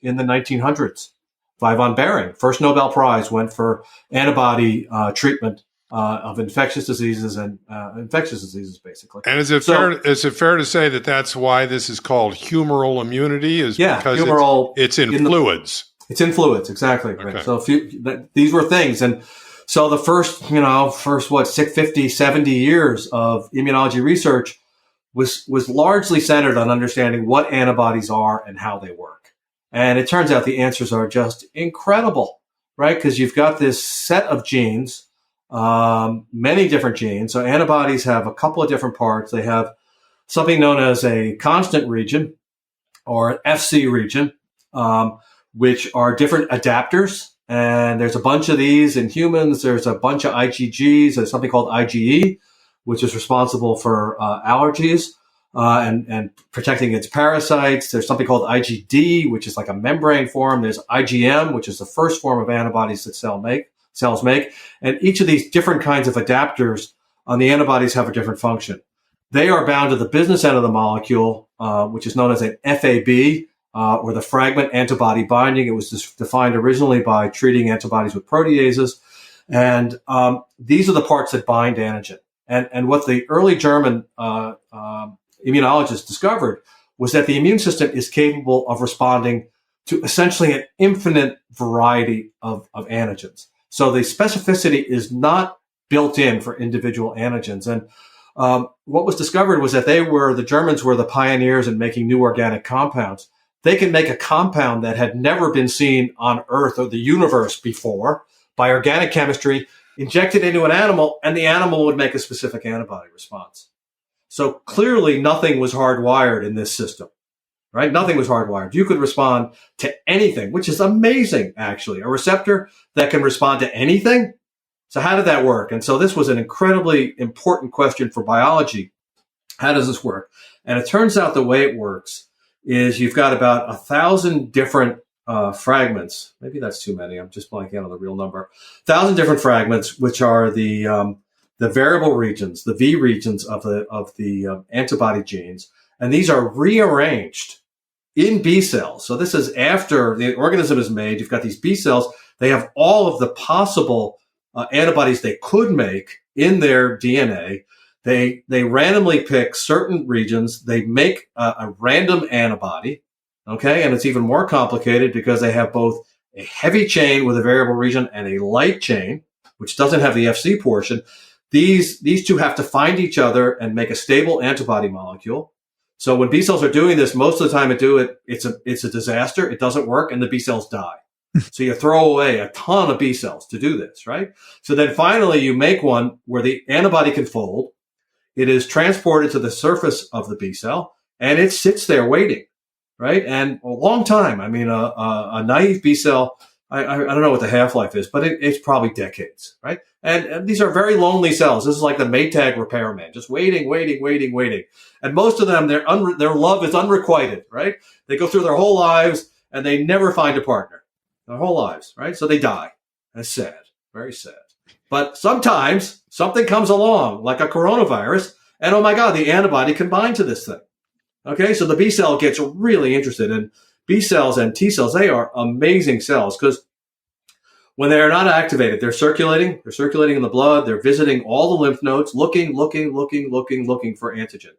Speaker 3: in the 1900s. von Behring. First Nobel Prize went for antibody treatment of infectious diseases and infectious diseases, basically.
Speaker 2: And is it fair to say that that's why this is called humoral immunity? Because humoral, it's in fluids.
Speaker 3: It's in fluids, exactly.
Speaker 2: Okay.
Speaker 3: Right. So these were things. And so the first 50, 70 years of immunology research was largely centered on understanding what antibodies are and how they work. And it turns out the answers are just incredible, right? Because you've got this set of genes, many different genes. So antibodies have a couple of different parts. They have something known as a constant region or an FC region, which are different adapters. And there's a bunch of these in humans. There's a bunch of IgGs. There's something called IgE, which is responsible for allergies and protecting against parasites. There's something called IgD, which is like a membrane form. There's IgM, which is the first form of antibodies that cells make. And each of these different kinds of adapters on the antibodies have a different function. They are bound to the business end of the molecule, which is known as an FAB, or the fragment antibody binding. It was defined originally by treating antibodies with proteases. And these are the parts that bind antigen. And what the early German immunologists discovered was that the immune system is capable of responding to essentially an infinite variety of antigens. So the specificity is not built in for individual antigens. And what was discovered was that the Germans were the pioneers in making new organic compounds. They can make a compound that had never been seen on Earth or the universe before by organic chemistry, inject it into an animal, and the animal would make a specific antibody response. So clearly nothing was hardwired in this system, right? Nothing was hardwired. You could respond to anything, which is amazing, actually. A receptor that can respond to anything? So how did that work? And so this was an incredibly important question for biology. How does this work? And it turns out the way it works is you've got about 1,000 different fragments. Maybe that's too many. I'm just blanking on the real number. 1,000 different fragments, which are the variable regions, the V regions of the antibody genes, and these are rearranged in B cells. So this is after the organism is made. You've got these B cells. They have all of the possible antibodies they could make in their DNA. They randomly pick certain regions. They make a random antibody. Okay. And it's even more complicated because they have both a heavy chain with a variable region and a light chain, which doesn't have the FC portion. These two have to find each other and make a stable antibody molecule. So when B cells are doing this, most of the time it's a disaster. It doesn't work and the B cells die. So you throw away a ton of B cells to do this, right? So then finally you make one where the antibody can fold. It is transported to the surface of the B cell and it sits there waiting, right? And a long time. I mean, a naive B cell, I don't know what the half-life is, but it's probably decades, right? And these are very lonely cells. This is like the Maytag repairman, just waiting. And most of them, their love is unrequited, right? They go through their whole lives and they never find a partner. Their whole lives, right? So they die. That's sad, very sad. But sometimes something comes along, like a coronavirus, and oh my God, the antibody can bind to this thing. Okay, so the B cell gets really interested in B cells and T cells. They are amazing cells because when they are not activated, they're circulating in the blood. They're visiting all the lymph nodes, looking for antigen.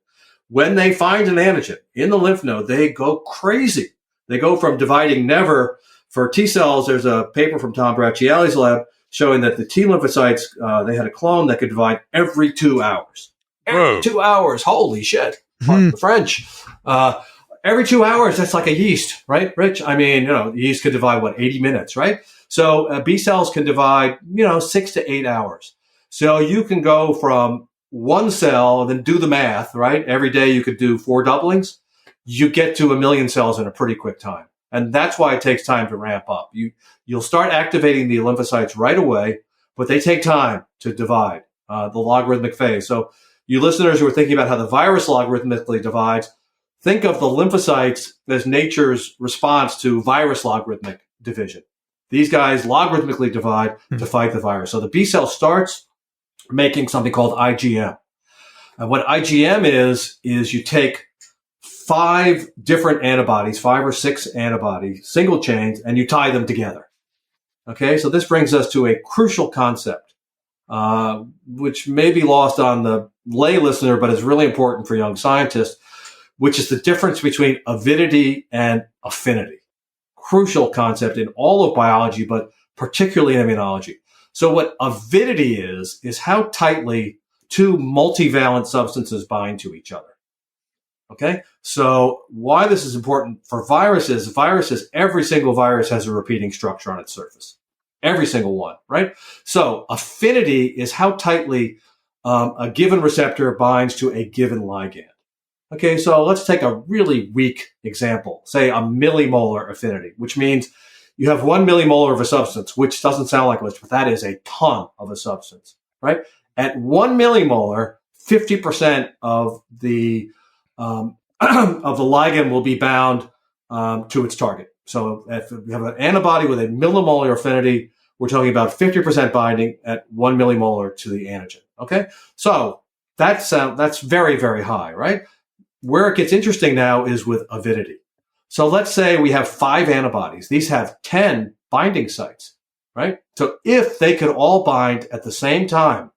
Speaker 3: When they find an antigen in the lymph node, they go crazy. They go from dividing never. For T cells, there's a paper from Tom Bracciali's lab showing that the T lymphocytes, they had a clone that could divide every 2 hours. Every 2 hours. Holy shit. Pardon the French. Every 2 hours, that's like a yeast, right, Rich? I mean, yeast could divide, 80 minutes, right? So B cells can divide, 6 to 8 hours. So you can go from one cell, and then do the math, right? Every day you could do 4 doublings. You get to 1 million cells in a pretty quick time. And that's why it takes time to ramp up. You'll start activating the lymphocytes right away, but they take time to divide, the logarithmic phase. So you listeners who are thinking about how the virus logarithmically divides, think of the lymphocytes as nature's response to virus logarithmic division. These guys logarithmically divide to fight the virus. So the B cell starts making something called IgM. And what IgM is you take 5 different antibodies, 5 or 6 antibodies, single chains, and you tie them together. Okay, so this brings us to a crucial concept, which may be lost on the lay listener, but is really important for young scientists, which is the difference between avidity and affinity. Crucial concept in all of biology, but particularly in immunology. So what avidity is how tightly two multivalent substances bind to each other. Okay, so why this is important for viruses, every single virus has a repeating structure on its surface. Every single one, right? So affinity is how tightly a given receptor binds to a given ligand. Okay, so let's take a really weak example, say a millimolar affinity, which means you have 1 millimolar of a substance, which doesn't sound like much, but that is a ton of a substance, right? At 1 millimolar, 50% of the ligand will be bound to its target. So if we have an antibody with a millimolar affinity, we're talking about 50% binding at 1 millimolar to the antigen. Okay, so that's very, very high, right? Where it gets interesting now is with avidity. So let's say we have 5 antibodies. These have 10 binding sites, right? So if they could all bind at the same time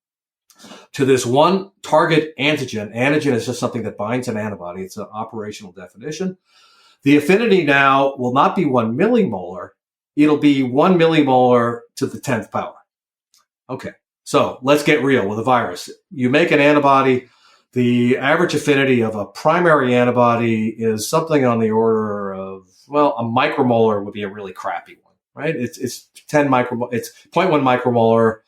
Speaker 3: to this one target antigen is just something that binds an antibody. It's an operational definition. The affinity now will not be 1 millimolar. It'll be 1 millimolar to the 10th power. Okay, so let's get real with a virus. You make an antibody. The average affinity of a primary antibody is something on the order of, well, a micromolar would be a really crappy one, right? It's 10 micromolar, it's 0.1 micromolar,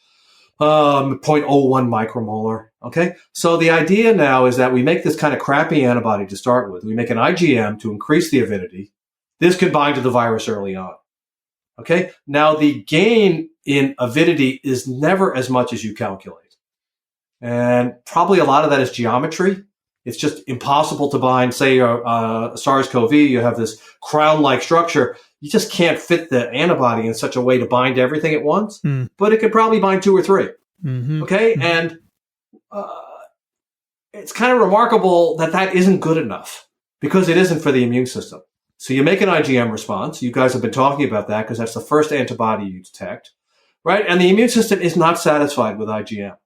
Speaker 3: 0.01 micromolar. Okay. So the idea now is that we make this kind of crappy antibody to start with. We make an IgM to increase the avidity. This can bind to the virus early on. Okay. Now the gain in avidity is never as much as you calculate. And probably a lot of that is geometry. It's just impossible to bind, say, SARS-CoV, you have this crown-like structure. You just can't fit the antibody in such a way to bind everything at once, but it could probably bind 2 or 3. Mm-hmm. Okay? Mm-hmm. And it's kind of remarkable that isn't good enough because it isn't for the immune system. So you make an IgM response. You guys have been talking about that because that's the first antibody you detect, right? And the immune system is not satisfied with IgM.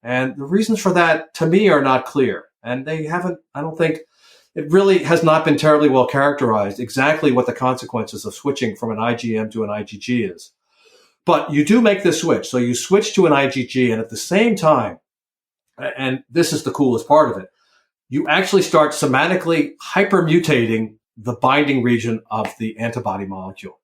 Speaker 3: And the reasons for that, to me, are not clear. And they haven't, I don't think, it really has not been terribly well characterized exactly what the consequences of switching from an IgM to an IgG is. But you do make this switch. So you switch to an IgG, and at the same time, and this is the coolest part of it, you actually start somatically hypermutating the binding region of the antibody molecule.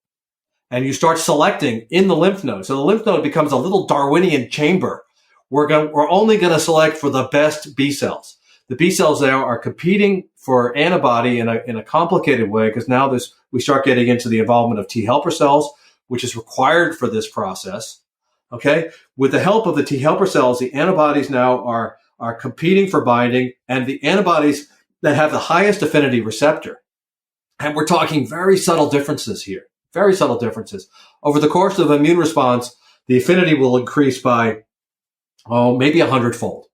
Speaker 3: And you start selecting in the lymph node. So the lymph node becomes a little Darwinian chamber. We're only going to select for the best B cells. The B cells there are competing for antibody in a complicated way because now we start getting into the involvement of T helper cells, which is required for this process. Okay, with the help of the T helper cells, the antibodies now are competing for binding, and the antibodies that have the highest affinity receptor. And we're talking very subtle differences here. Very subtle differences. Over the course of immune response, the affinity will increase by maybe 100-fold,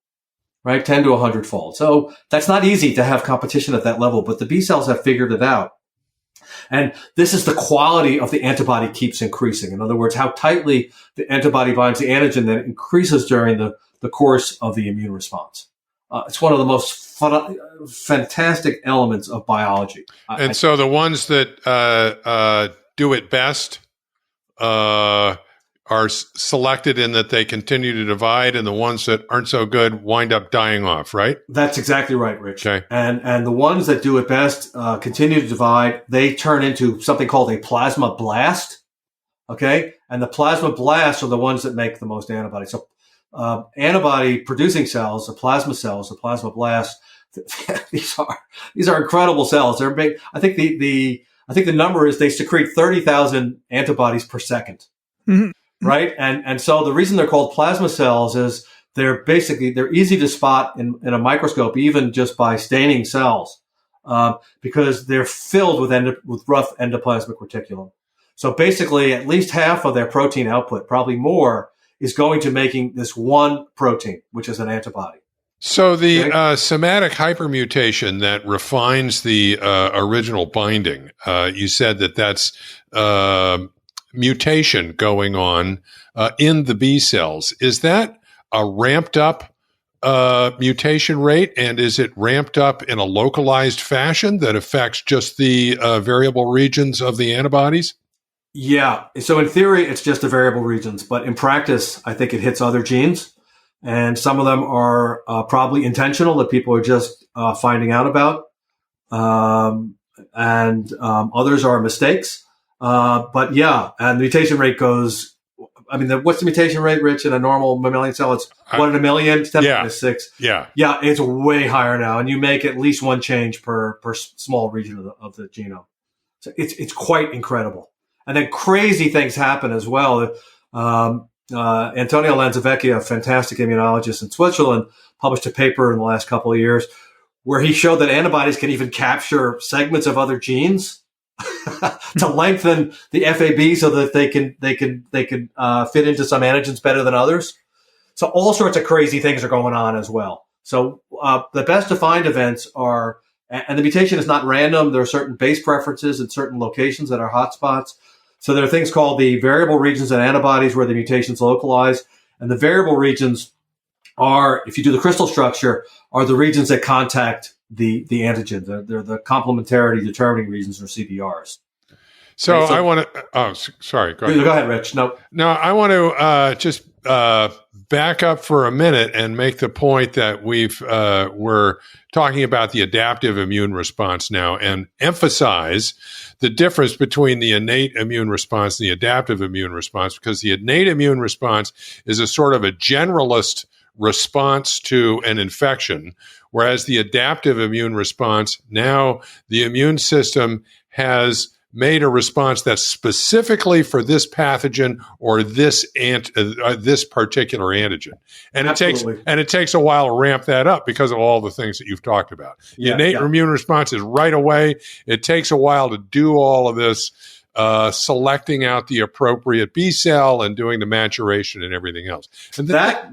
Speaker 3: right? 10 to 100-fold. So that's not easy to have competition at that level, but the B cells have figured it out. And this is the quality of the antibody keeps increasing. In other words, how tightly the antibody binds the antigen that increases during the course of the immune response. It's one of the most fantastic elements of biology.
Speaker 2: So the ones that do it best are selected in that they continue to divide, and the ones that aren't so good wind up dying off, right?
Speaker 3: That's exactly right, Rich.
Speaker 2: Okay.
Speaker 3: And the ones that do it best continue to divide. They turn into something called a plasma blast. Okay, and the plasma blasts are the ones that make the most antibody. So antibody producing cells, the plasma blasts, these are incredible cells. They're big. I think the number is they secrete 30,000 antibodies per second. Mm-hmm. Right. And so the reason they're called plasma cells is they're easy to spot in a microscope, even just by staining cells, because they're filled with rough endoplasmic reticulum. So basically at least half of their protein output, probably more, is going to making this one protein, which is an antibody.
Speaker 2: So the somatic hypermutation that refines the original binding, you said that's mutation going on in the B cells. Is that a ramped up mutation rate, and is it ramped up in a localized fashion that affects just the variable regions of the antibodies?
Speaker 3: Yeah. So in theory, it's just the variable regions, but in practice, I think it hits other genes, and some of them are probably intentional that people are just finding out about, and others are mistakes. But yeah, and the mutation rate goes. I mean, what's the mutation rate, Rich, in a normal mammalian cell? It's 1 in a million, 10 to 6.
Speaker 2: Yeah.
Speaker 3: Yeah, it's way higher now. And you make at least one change per small region of the genome. So it's quite incredible. And then crazy things happen as well. Antonio Lanzavecchia, a fantastic immunologist in Switzerland, published a paper in the last couple of years where he showed that antibodies can even capture segments of other genes to lengthen the FAB so that they can fit into some antigens better than others. So all sorts of crazy things are going on as well. So the best defined events are, and the mutation is not random. There are certain base preferences in certain locations that are hotspots. So there are things called the variable regions in antibodies where the mutations localize, and the variable regions are, if you do the crystal structure, are the regions that contact the antigen. They're the complementarity determining regions, or CDRs.
Speaker 2: So,
Speaker 3: okay, so
Speaker 2: I want to. Oh, sorry. Go
Speaker 3: ahead, Rich. No,
Speaker 2: I want to just back up for a minute and make the point that we're talking about the adaptive immune response now, and emphasize the difference between the innate immune response and the adaptive immune response, because the innate immune response is a sort of a generalist response to an infection, whereas the adaptive immune response, now the immune system has made a response that's specifically for this pathogen or this particular antigen, and it takes a while to ramp that up because of all the things that you've talked about. The innate immune response is right away. It takes a while to do all of this, selecting out the appropriate B cell and doing the maturation and everything else. And
Speaker 3: that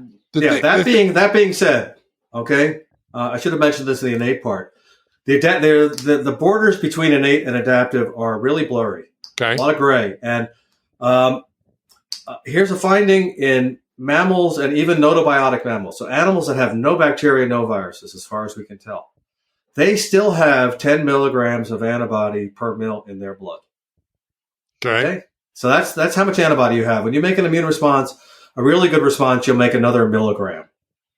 Speaker 3: being said, okay, I should have mentioned this in the innate part. The borders between innate and adaptive are really blurry.
Speaker 2: Okay.
Speaker 3: A lot of gray. And here's a finding in mammals and even notobiotic mammals. So animals that have no bacteria, no viruses, as far as we can tell. They still have 10 milligrams of antibody per mil in their blood. Okay. So that's how much antibody you have. When you make an immune response, a really good response, you'll make another milligram.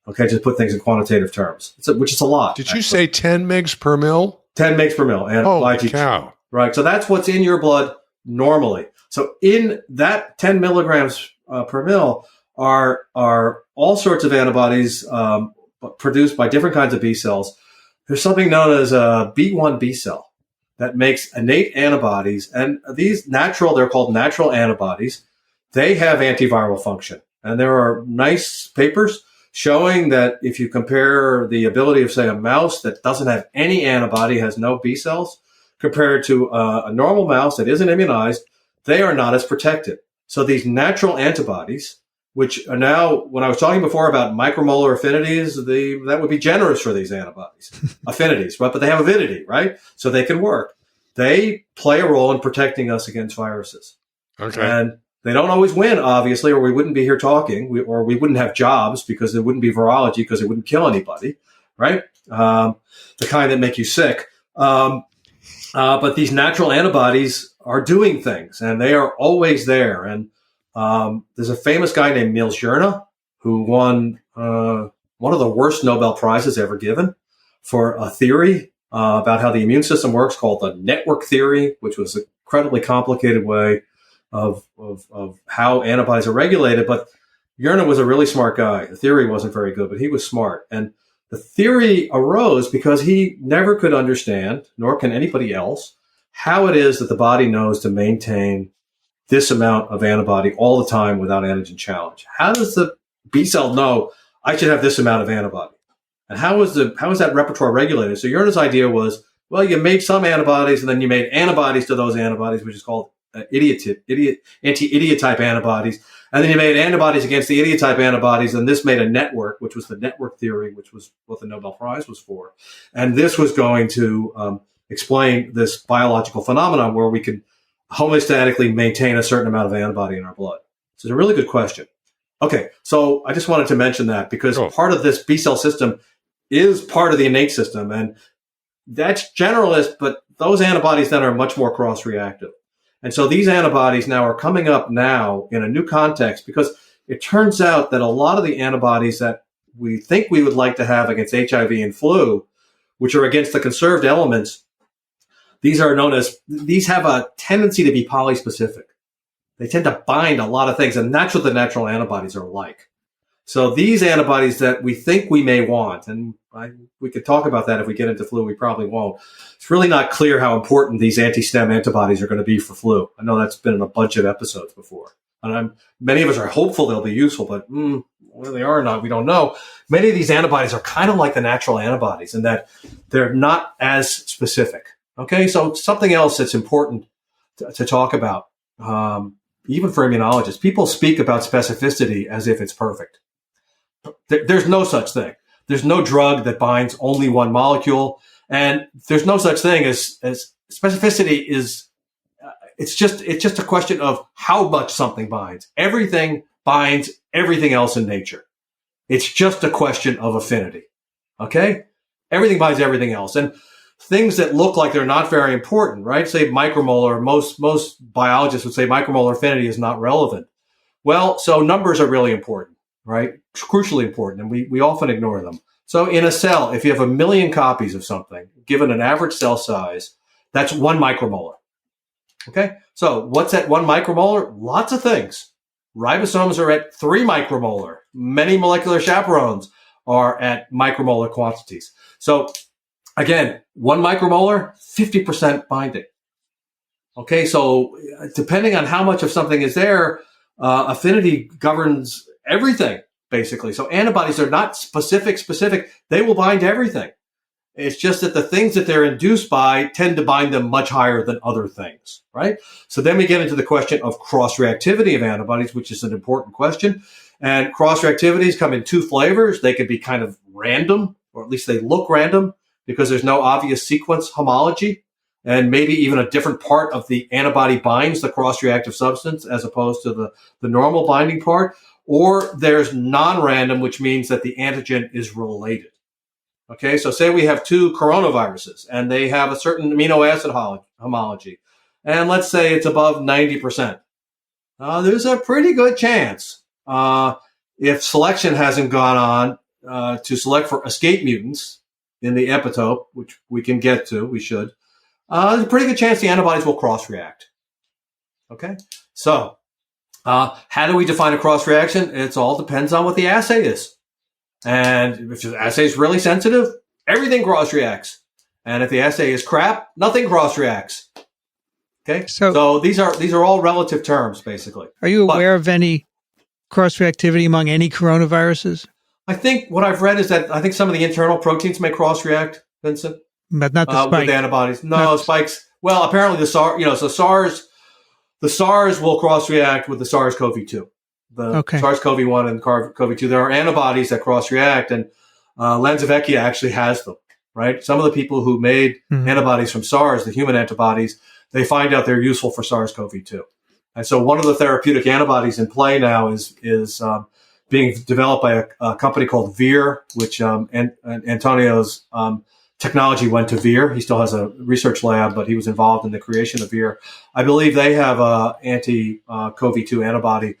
Speaker 3: Okay, just put things in quantitative terms, which is a lot.
Speaker 2: Did you say 10 mg per mil?
Speaker 3: 10 mg per mil. And
Speaker 2: holy cow.
Speaker 3: Right, so that's what's in your blood normally. So in that 10 milligrams per mil are all sorts of antibodies produced by different kinds of B cells. There's something known as a B1 B cell that makes innate antibodies. And these they're called natural antibodies. They have antiviral function. And there are nice papers showing that if you compare the ability of, say, a mouse that doesn't have any antibody, has no B cells, compared to a normal mouse that isn't immunized, they are not as protected. So these natural antibodies, which are now, when I was talking before about micromolar affinities, that would be generous for these antibodies, affinities, but they have avidity, right? So they can work. They play a role in protecting us against viruses.
Speaker 2: Okay.
Speaker 3: And they don't always win, obviously, or we wouldn't be here talking, or we wouldn't have jobs because there wouldn't be virology because it wouldn't kill anybody, right? The kind that make you sick. But these natural antibodies are doing things, and they are always there. And there's a famous guy named Niels Jerne who won one of the worst Nobel Prizes ever given for a theory about how the immune system works called the network theory, which was an incredibly complicated way of how antibodies are regulated. But Jerne was a really smart guy. The theory wasn't very good, but he was smart. And the theory arose because he never could understand, nor can anybody else, how it is that the body knows to maintain this amount of antibody all the time without antigen challenge. How does the B cell know I should have this amount of antibody? And how is that repertoire regulated? So Jerne's idea was, well, you made some antibodies and then you made antibodies to those antibodies, which is called anti-idiot type antibodies. And then you made antibodies against the idiot type antibodies. And this made a network, which was the network theory, which was what the Nobel Prize was for. And this was going to explain this biological phenomenon where we could homeostatically maintain a certain amount of antibody in our blood? So it's a really good question. Okay, so I just wanted to mention that because part of this B cell system is part of the innate system, and that's generalist, but those antibodies then are much more cross-reactive. And so these antibodies now are coming up now in a new context because it turns out that a lot of the antibodies that we think we would like to have against HIV and flu, which are against the conserved elements, these have a tendency to be polyspecific. They tend to bind a lot of things, and that's what the natural antibodies are like. So these antibodies that we think we may want, and we could talk about that if we get into flu, we probably won't. It's really not clear how important these anti-stem antibodies are going to be for flu. I know that's been in a bunch of episodes before. And many of us are hopeful they'll be useful, but whether they are or not, we don't know. Many of these antibodies are kind of like the natural antibodies in that they're not as specific. Okay, so something else that's important to talk about, even for immunologists, people speak about specificity as if it's perfect. There's no such thing. There's no drug that binds only one molecule, and there's no such thing as specificity. It's just a question of how much something binds. Everything binds everything else in nature. It's just a question of affinity. Okay? Everything binds everything else. And things that look like they're not very important, right? Say micromolar, most biologists would say micromolar affinity is not relevant. Well, so numbers are really important, right? Crucially important, and we often ignore them. So in a cell, if you have 1 million copies of something, given an average cell size, that's 1 micromolar. Okay? So what's at 1 micromolar? Lots of things. Ribosomes are at 3 micromolar. Many molecular chaperones are at micromolar quantities. So again, 1 micromolar, 50% binding. Okay, so depending on how much of something is there, affinity governs everything, basically. So antibodies are not specific. They will bind everything. It's just that the things that they're induced by tend to bind them much higher than other things, right? So then we get into the question of cross-reactivity of antibodies, which is an important question. And cross-reactivities come in 2 flavors. They could be kind of random, or at least they look random, because there's no obvious sequence homology, and maybe even a different part of the antibody binds the cross-reactive substance as opposed to the normal binding part. Or there's non-random, which means that the antigen is related. Okay, so say we have 2 coronaviruses, and they have a certain amino acid homology, and let's say it's above 90%. There's a pretty good chance, if selection hasn't gone on to select for escape mutants in the epitope, which we can get to, we should, there's a pretty good chance the antibodies will cross-react. Okay, so how do we define a cross-reaction? It all depends on what the assay is. And if the assay is really sensitive, everything cross-reacts. And if the assay is crap, nothing cross-reacts. Okay? So these are all relative terms, basically.
Speaker 1: Are you aware of any cross-reactivity among any coronaviruses?
Speaker 3: I think what I've read is that I think some of the internal proteins may cross-react, Vincent.
Speaker 1: But not the spike.
Speaker 3: With antibodies. No, spikes. Well, apparently the SARS will cross-react with the SARS-CoV-2. SARS-CoV-1 and CoV-2. There are antibodies that cross-react, and Lanzavecchia actually has them, right? Some of the people who made antibodies from SARS, the human antibodies, they find out they're useful for SARS-CoV-2. And so one of the therapeutic antibodies in play now is being developed by a company called Vir, which Antonio's technology went to Vir. He still has a research lab, but he was involved in the creation of Vir. I believe they have an anti-CoV-2 antibody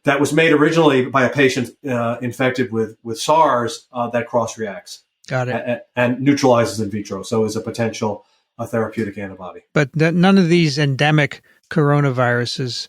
Speaker 3: that was made originally by a patient infected with SARS that cross-reacts.
Speaker 1: Got it.
Speaker 3: And neutralizes in vitro, so is a potential therapeutic antibody. But
Speaker 1: none of these endemic coronaviruses,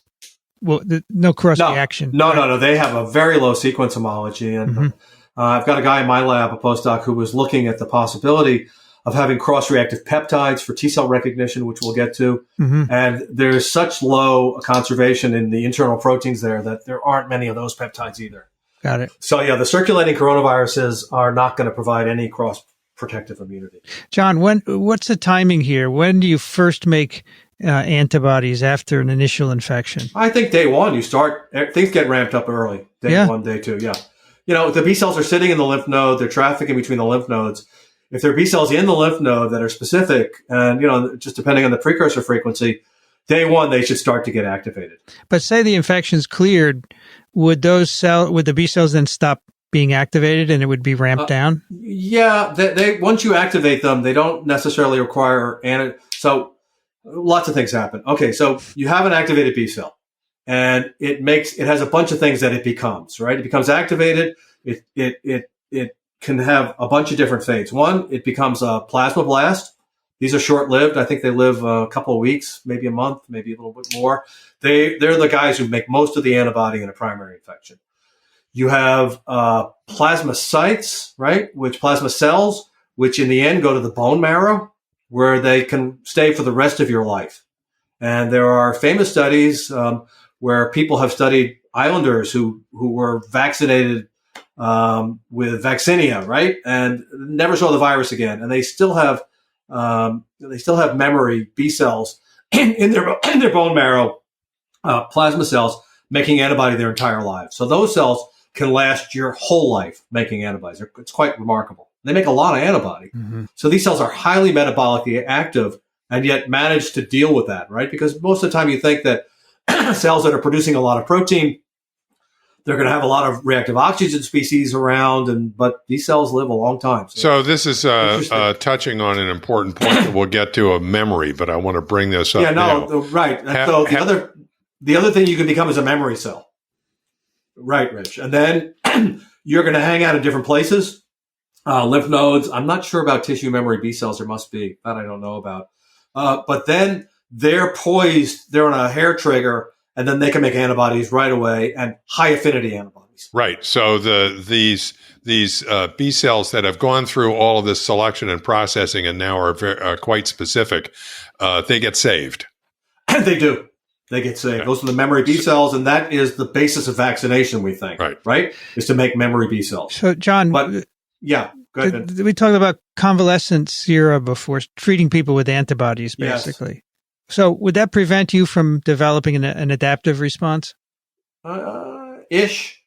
Speaker 1: no cross-reaction.
Speaker 3: No. They have a very low sequence homology. And I've got a guy in my lab, a postdoc, who was looking at the possibility of having cross-reactive peptides for T-cell recognition, which we'll get to. And there's such low conservation in the internal proteins there that there aren't many of those peptides either.
Speaker 1: Got it.
Speaker 3: So, yeah, the circulating coronaviruses are not going to provide any cross-protective immunity.
Speaker 1: John, what's the timing here? When do you first make antibodies after an initial infection?
Speaker 3: I think day 1, things get ramped up early. Day 1, day 2, yeah. The B cells are sitting in the lymph node. They're trafficking between the lymph nodes. If there are B cells in the lymph node that are specific, and, just depending on the precursor frequency, day one, they should start to get activated.
Speaker 1: But say the infection's cleared, would the B cells then stop being activated and it would be ramped down?
Speaker 3: Yeah, they once you activate them, they don't necessarily require so lots of things happen. Okay, so you have an activated B cell, and it has a bunch of things that it becomes, right? It becomes activated. It can have a bunch of different fates. One, it becomes a plasmablast. These are short-lived. I think they live a couple of weeks, maybe a month, maybe a little bit more. They're the guys who make most of the antibody in a primary infection. You have plasmacytes, right? Plasma cells, which in the end go to the bone marrow, where they can stay for the rest of your life. And there are famous studies where people have studied islanders who were vaccinated with vaccinia, right, and never saw the virus again, and they still have memory B cells in their bone marrow, plasma cells making antibody their entire lives. So those cells can last your whole life making antibodies. It's quite remarkable. They make a lot of antibody. Mm-hmm. So these cells are highly metabolically active and yet manage to deal with that, right? Because most of the time you think that cells that are producing a lot of protein, they're going to have a lot of reactive oxygen species around, but these cells live a long time.
Speaker 2: So this is touching on an important point that we'll get to of memory, but I want to bring this up now.
Speaker 3: Right. So the other thing you can become is a memory cell. Right, Rich. And then you're going to hang out in different places, lymph nodes. I'm not sure about tissue memory B cells. There must be. That I don't know about. But then they're poised. They're on a hair trigger, and then they can make antibodies right away, and high affinity antibodies.
Speaker 2: Right. So these B cells that have gone through all of this selection and processing and now are quite specific, they get saved.
Speaker 3: They do. They get saved. Those are the memory B cells, and that is the basis of vaccination, we think. Right? Is to make memory B cells.
Speaker 1: So, John,
Speaker 3: go ahead.
Speaker 1: We talked about convalescent sera before, treating people with antibodies, basically. Yes. So would that prevent you from developing an adaptive response?
Speaker 3: Ish.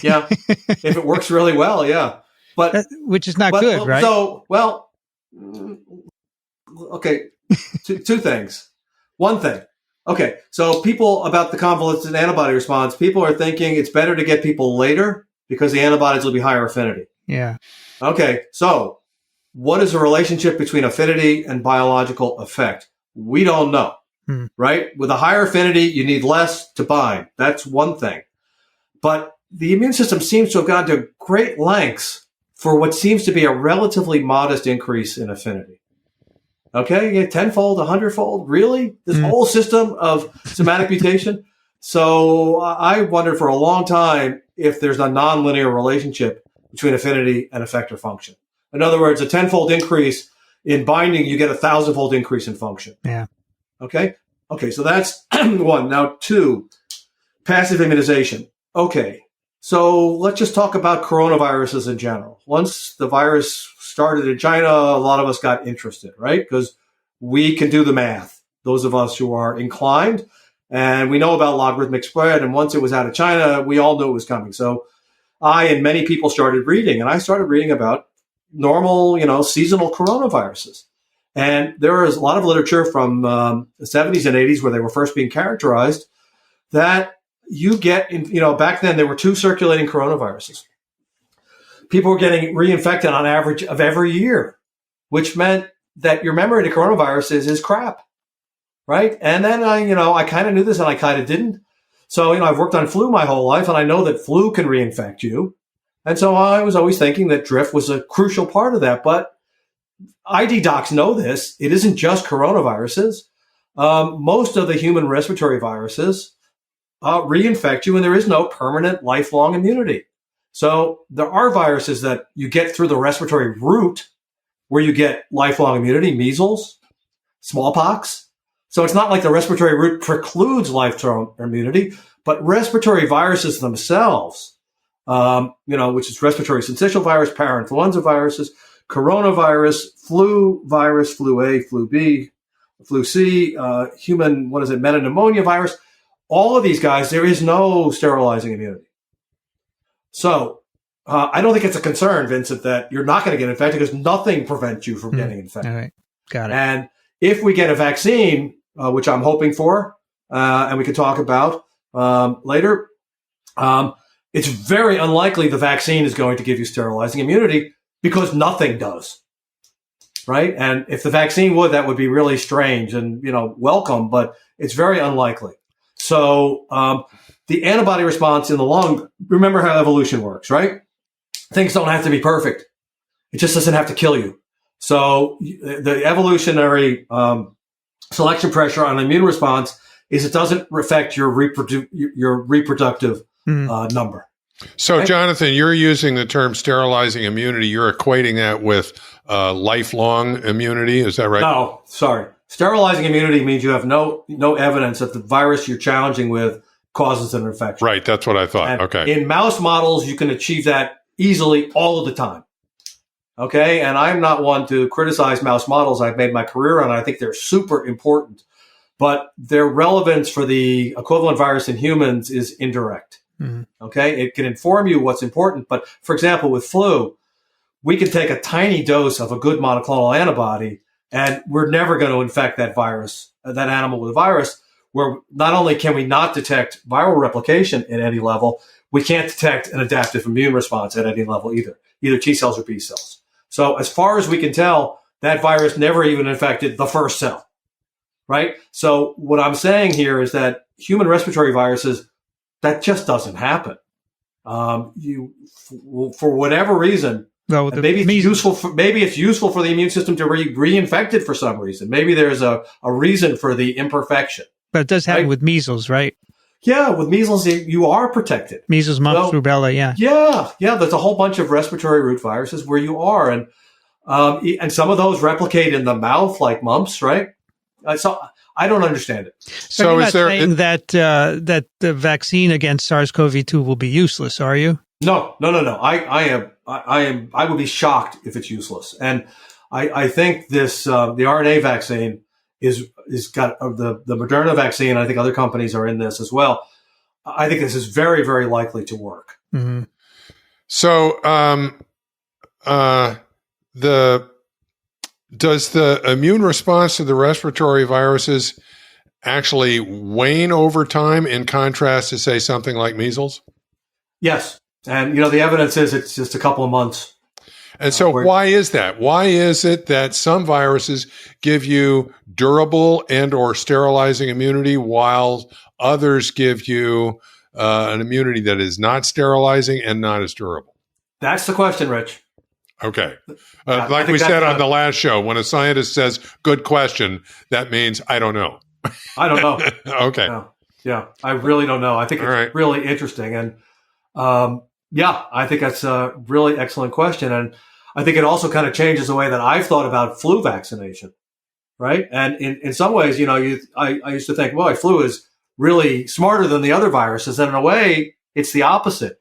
Speaker 3: Yeah. If it works really well, yeah. But
Speaker 1: which is not good, right?
Speaker 3: So, okay. Two things. One thing. Okay. So people about the convalescent antibody response, people are thinking it's better to get people later because the antibodies will be higher affinity.
Speaker 1: Yeah.
Speaker 3: Okay. So what is the relationship between affinity and biological effect? We don't know, right? With a higher affinity, you need less to bind. That's one thing. But the immune system seems to have gone to great lengths for what seems to be a relatively modest increase in affinity. Okay, you get 10-fold, 100-fold? Really? This whole system of somatic mutation? So I wondered for a long time if there's a nonlinear relationship between affinity and effector function. In other words, a 10-fold increase in binding, you get a 1,000-fold increase in function.
Speaker 1: Yeah.
Speaker 3: Okay, so that's one. Now, two, passive immunization. Okay, so let's just talk about coronaviruses in general. Once the virus started in China, a lot of us got interested, right? Because we can do the math, those of us who are inclined, and we know about logarithmic spread. And once it was out of China, we all knew it was coming. So I and many people started reading, and I started reading about normal, seasonal coronaviruses. And there is a lot of literature from the 70s and 80s where they were first being characterized that you get, back then there were 2 circulating coronaviruses. People were getting reinfected on average of every year, which meant that your memory to coronaviruses is crap, right? And then I kind of knew this and I kind of didn't. So, I've worked on flu my whole life and I know that flu can reinfect you. And so I was always thinking that drift was a crucial part of that. But ID docs know this. It isn't just coronaviruses. Most of the human respiratory viruses reinfect you, and there is no permanent lifelong immunity. So there are viruses that you get through the respiratory route where you get lifelong immunity, measles, smallpox. So it's not like the respiratory route precludes lifelong immunity, but respiratory viruses themselves, which is respiratory syncytial virus, parainfluenza viruses, coronavirus, flu virus, flu A, flu B, flu C, human, metapneumonia virus. All of these guys, there is no sterilizing immunity. So I don't think it's a concern, Vincent, that you're not going to get infected because nothing prevents you from getting infected.
Speaker 1: All right. Got it.
Speaker 3: And if we get a vaccine, which I'm hoping for, and we can talk about later, it's very unlikely the vaccine is going to give you sterilizing immunity because nothing does, right? And if the vaccine would, that would be really strange and, welcome, but it's very unlikely. So the antibody response in the lung, remember how evolution works, right? Things don't have to be perfect. It just doesn't have to kill you. So the evolutionary selection pressure on immune response is it doesn't affect your reproductive number.
Speaker 2: So,
Speaker 3: right?
Speaker 2: Jonathan, you're using the term sterilizing immunity. You're equating that with lifelong immunity. Is that right?
Speaker 3: No, sorry. Sterilizing immunity means you have no evidence that the virus you're challenging with causes an infection.
Speaker 2: Right. That's what I thought.
Speaker 3: And
Speaker 2: okay.
Speaker 3: In mouse models, you can achieve that easily all of the time. Okay. And I'm not one to criticize mouse models. I've made my career on it. I think they're super important, but their relevance for the equivalent virus in humans is indirect. Mm-hmm. Okay. It can inform you what's important. But for example, with flu, we can take a tiny dose of a good monoclonal antibody and we're never going to infect that virus, that animal with a virus, where not only can we not detect viral replication at any level, we can't detect an adaptive immune response at any level either T cells or B cells. So as far as we can tell, that virus never even infected the first cell, right? So what I'm saying here is that human respiratory viruses, that just doesn't happen. For whatever reason, maybe it's useful for the immune system to reinfect it for some reason. Maybe there's a reason for the imperfection.
Speaker 1: But it does happen with measles, right?
Speaker 3: Yeah, with measles, you are protected.
Speaker 1: Measles, mumps, rubella, yeah.
Speaker 3: Yeah. There's a whole bunch of respiratory root viruses where you are, and some of those replicate in the mouth, like mumps, right? So I don't understand it.
Speaker 1: So you're not saying that the vaccine against SARS-CoV-2 will be useless, are you?
Speaker 3: No. I would be shocked if it's useless, and I think this the RNA vaccine is got the Moderna vaccine. I think other companies are in this as well. I think this is very, very likely to work.
Speaker 1: Mm-hmm.
Speaker 2: So, does the immune response to the respiratory viruses actually wane over time in contrast to, say, something like measles?
Speaker 3: Yes. And, the evidence is it's just a couple of months.
Speaker 2: And so why is that? Why is it that some viruses give you durable and or sterilizing immunity while others give you an immunity that is not sterilizing and not as durable?
Speaker 3: That's the question, Rich.
Speaker 2: Okay. Like we said on the last show, when a scientist says, good question, that means I don't know.
Speaker 3: I don't know.
Speaker 2: Okay.
Speaker 3: Yeah, I really don't know. I think it's really interesting. And I think that's a really excellent question. And I think it also kind of changes the way that I've thought about flu vaccination, right? And in some ways, I used to think, boy, flu is really smarter than the other viruses. And in a way, it's the opposite.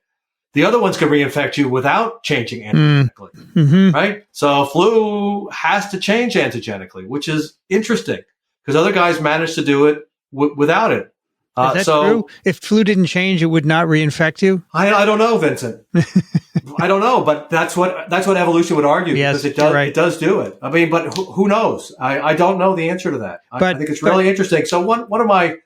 Speaker 3: The other ones can reinfect you without changing antigenically,
Speaker 1: mm-hmm.
Speaker 3: right? So flu has to change antigenically, which is interesting because other guys managed to do it without it.
Speaker 1: Is that true? If flu didn't change, it would not reinfect you?
Speaker 3: I don't know, Vincent. I don't know, but that's what evolution would argue because it does. Right. It does do it. I mean, but who knows? I don't know the answer to that. I think it's really interesting. So one of my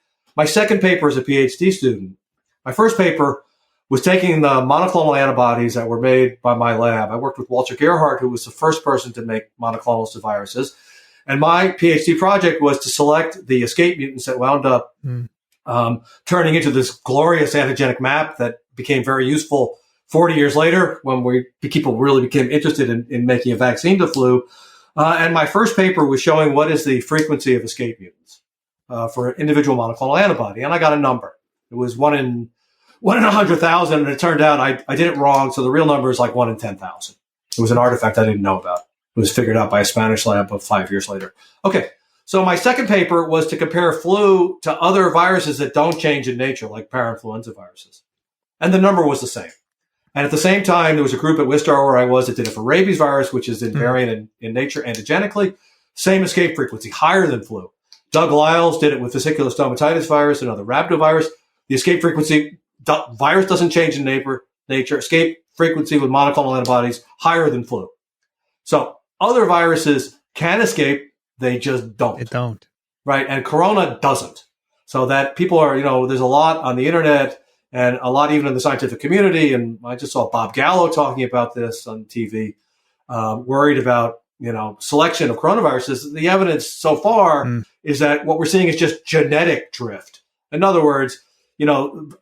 Speaker 3: second paper as a PhD student, my first paper was taking the monoclonal antibodies that were made by my lab. I worked with Walter Gerhardt, who was the first person to make monoclonals to viruses, and my PhD project was to select the escape mutants that wound up turning into this glorious antigenic map that became very useful 40 years later when people really became interested in making a vaccine to flu. And my first paper was showing what is the frequency of escape mutants for an individual monoclonal antibody. And I got a number. It was 1 in 100,000. And it turned out I did it wrong. So the real number is like 1 in 10,000. It was an artifact I didn't know about. It was figured out by a Spanish lab 5 years later. Okay. So my second paper was to compare flu to other viruses that don't change in nature, like parainfluenza viruses. And the number was the same. And at the same time, there was a group at Wistar where I was that did it for rabies virus, which is invariant in nature antigenically. Same escape frequency, higher than flu. Doug Lyles did it with vesicular stomatitis virus, another rhabdovirus. The escape frequency, virus doesn't change in nature. Escape frequency with monoclonal antibodies, higher than flu. So other viruses can escape. They just don't.
Speaker 1: They don't.
Speaker 3: right? And Corona doesn't. So that people are, there's a lot on the internet and a lot even in the scientific community. And I just saw Bob Gallo talking about this on TV, worried about, selection of coronaviruses. The evidence so far is that what we're seeing is just genetic drift. In other words,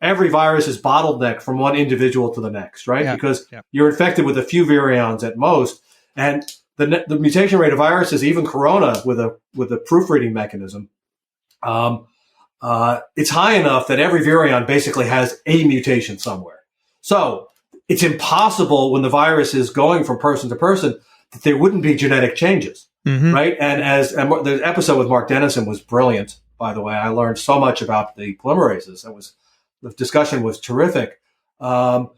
Speaker 3: every virus is bottlenecked from one individual to the next, right?
Speaker 1: Yeah.
Speaker 3: Because you're infected with a few virions at most. And the mutation rate of viruses, even Corona with a proofreading mechanism, it's high enough that every virion basically has a mutation somewhere. So it's impossible when the virus is going from person to person that there wouldn't be genetic changes, right? And the episode with Mark Dennison was brilliant, by the way. I learned so much about the polymerases. The discussion was terrific. The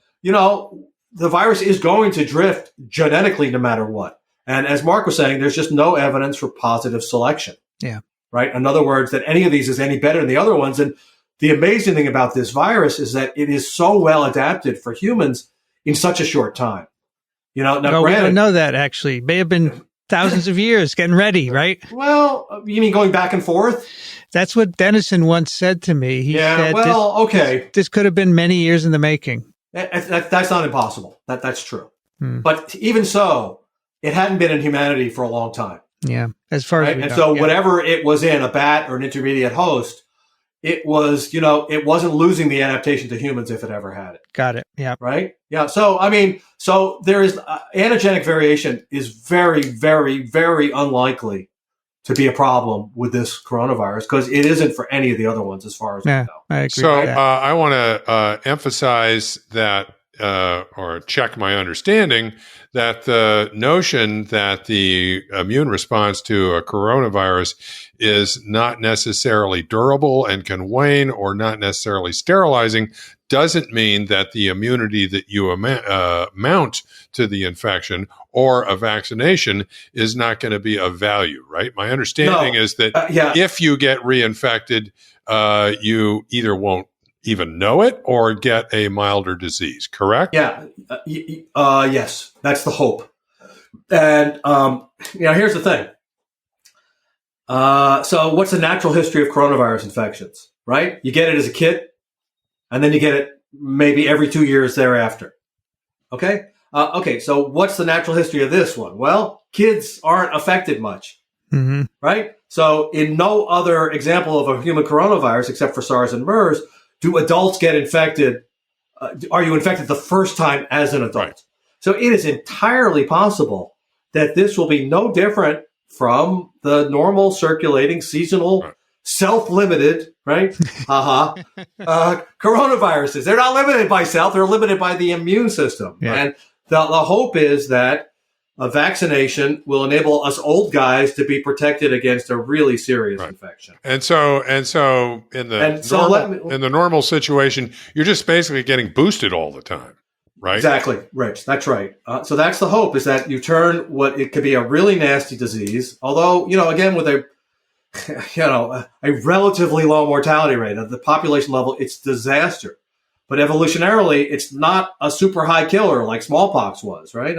Speaker 3: virus is going to drift genetically no matter what. And as Mark was saying, there's just no evidence for positive selection.
Speaker 1: Yeah.
Speaker 3: Right. In other words, that any of these is any better than the other ones. And the amazing thing about this virus is that it is so well adapted for humans in such a short time. Now,
Speaker 1: we don't know that actually. May have been thousands of years getting ready, right?
Speaker 3: Well, you mean going back and forth?
Speaker 1: That's what Dennison once said to me. He said,
Speaker 3: okay.
Speaker 1: This could have been many years in the making.
Speaker 3: That's not impossible. That's true. But even so, it hadn't been in humanity for a long time.
Speaker 1: Yeah, as far as we know.
Speaker 3: And so whatever it was in, a bat or an intermediate host, it was, it wasn't losing the adaptation to humans if it ever had it.
Speaker 1: Got it. Yeah.
Speaker 3: Right? Yeah. So, so there is antigenic variation is very, very, very unlikely to be a problem with this coronavirus because it isn't for any of the other ones as far as we know.
Speaker 1: I agree.
Speaker 2: So I want to emphasize that or check my understanding that the notion that the immune response to a coronavirus is not necessarily durable and can wane or not necessarily sterilizing doesn't mean that the immunity that you mount to the infection or a vaccination is not going to be of value, right? My understanding is that if you get reinfected, you either won't even know it or get a milder disease, correct?
Speaker 3: Yeah. Yes, that's the hope. And, here's the thing. So what's the natural history of coronavirus infections, right? You get it as a kid and then you get it maybe every 2 years thereafter. Okay. So what's the natural history of this one? Well, kids aren't affected much, right? So in no other example of a human coronavirus, except for SARS and MERS, do adults get infected? Are you infected the first time as an adult? Right. So it is entirely possible that this will be no different from the normal circulating seasonal, self-limited, right? Coronaviruses. They're not limited by self. They're limited by the immune system. Yeah. And the hope is that a vaccination will enable us old guys to be protected against a really serious infection.
Speaker 2: And so in the normal situation, you're just basically getting boosted all the time, right?
Speaker 3: Exactly, Rich. That's right. So that's the hope, is that you turn what it could be a really nasty disease, although, again, with a relatively low mortality rate at the population level, it's disaster. But evolutionarily, it's not a super high killer like smallpox was, right?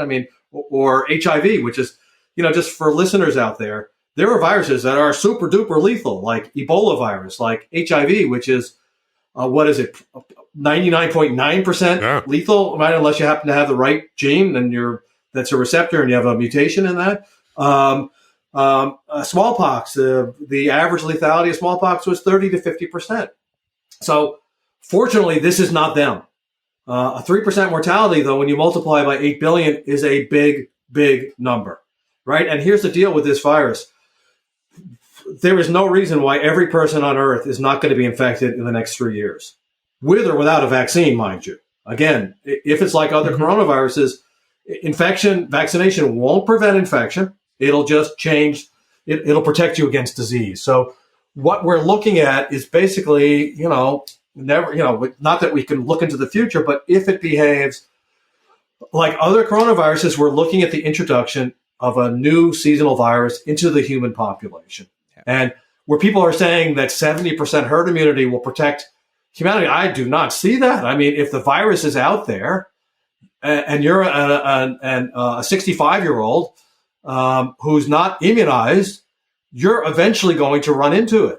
Speaker 3: Or HIV, which is, just for listeners out there, there are viruses that are super duper lethal, like Ebola virus, like HIV, which is, 99.9% lethal, right? Unless you happen to have the right gene and that's a receptor and you have a mutation in that. Smallpox, the average lethality of smallpox was 30 to 50%. So fortunately, this is not them. A 3% mortality, though, when you multiply by 8 billion, is a big, big number, right? And here's the deal with this virus. There is no reason why every person on Earth is not going to be infected in the next 3 years, with or without a vaccine, mind you. Again, if it's like other coronaviruses, vaccination won't prevent infection. It'll just change. It'll protect you against disease. So what we're looking at is basically, not that we can look into the future, but if it behaves like other coronaviruses, we're looking at the introduction of a new seasonal virus into the human population. And where people are saying that 70% herd immunity will protect humanity, I do not see that. If the virus is out there and you're a 65-year-old who's not immunized, you're eventually going to run into it.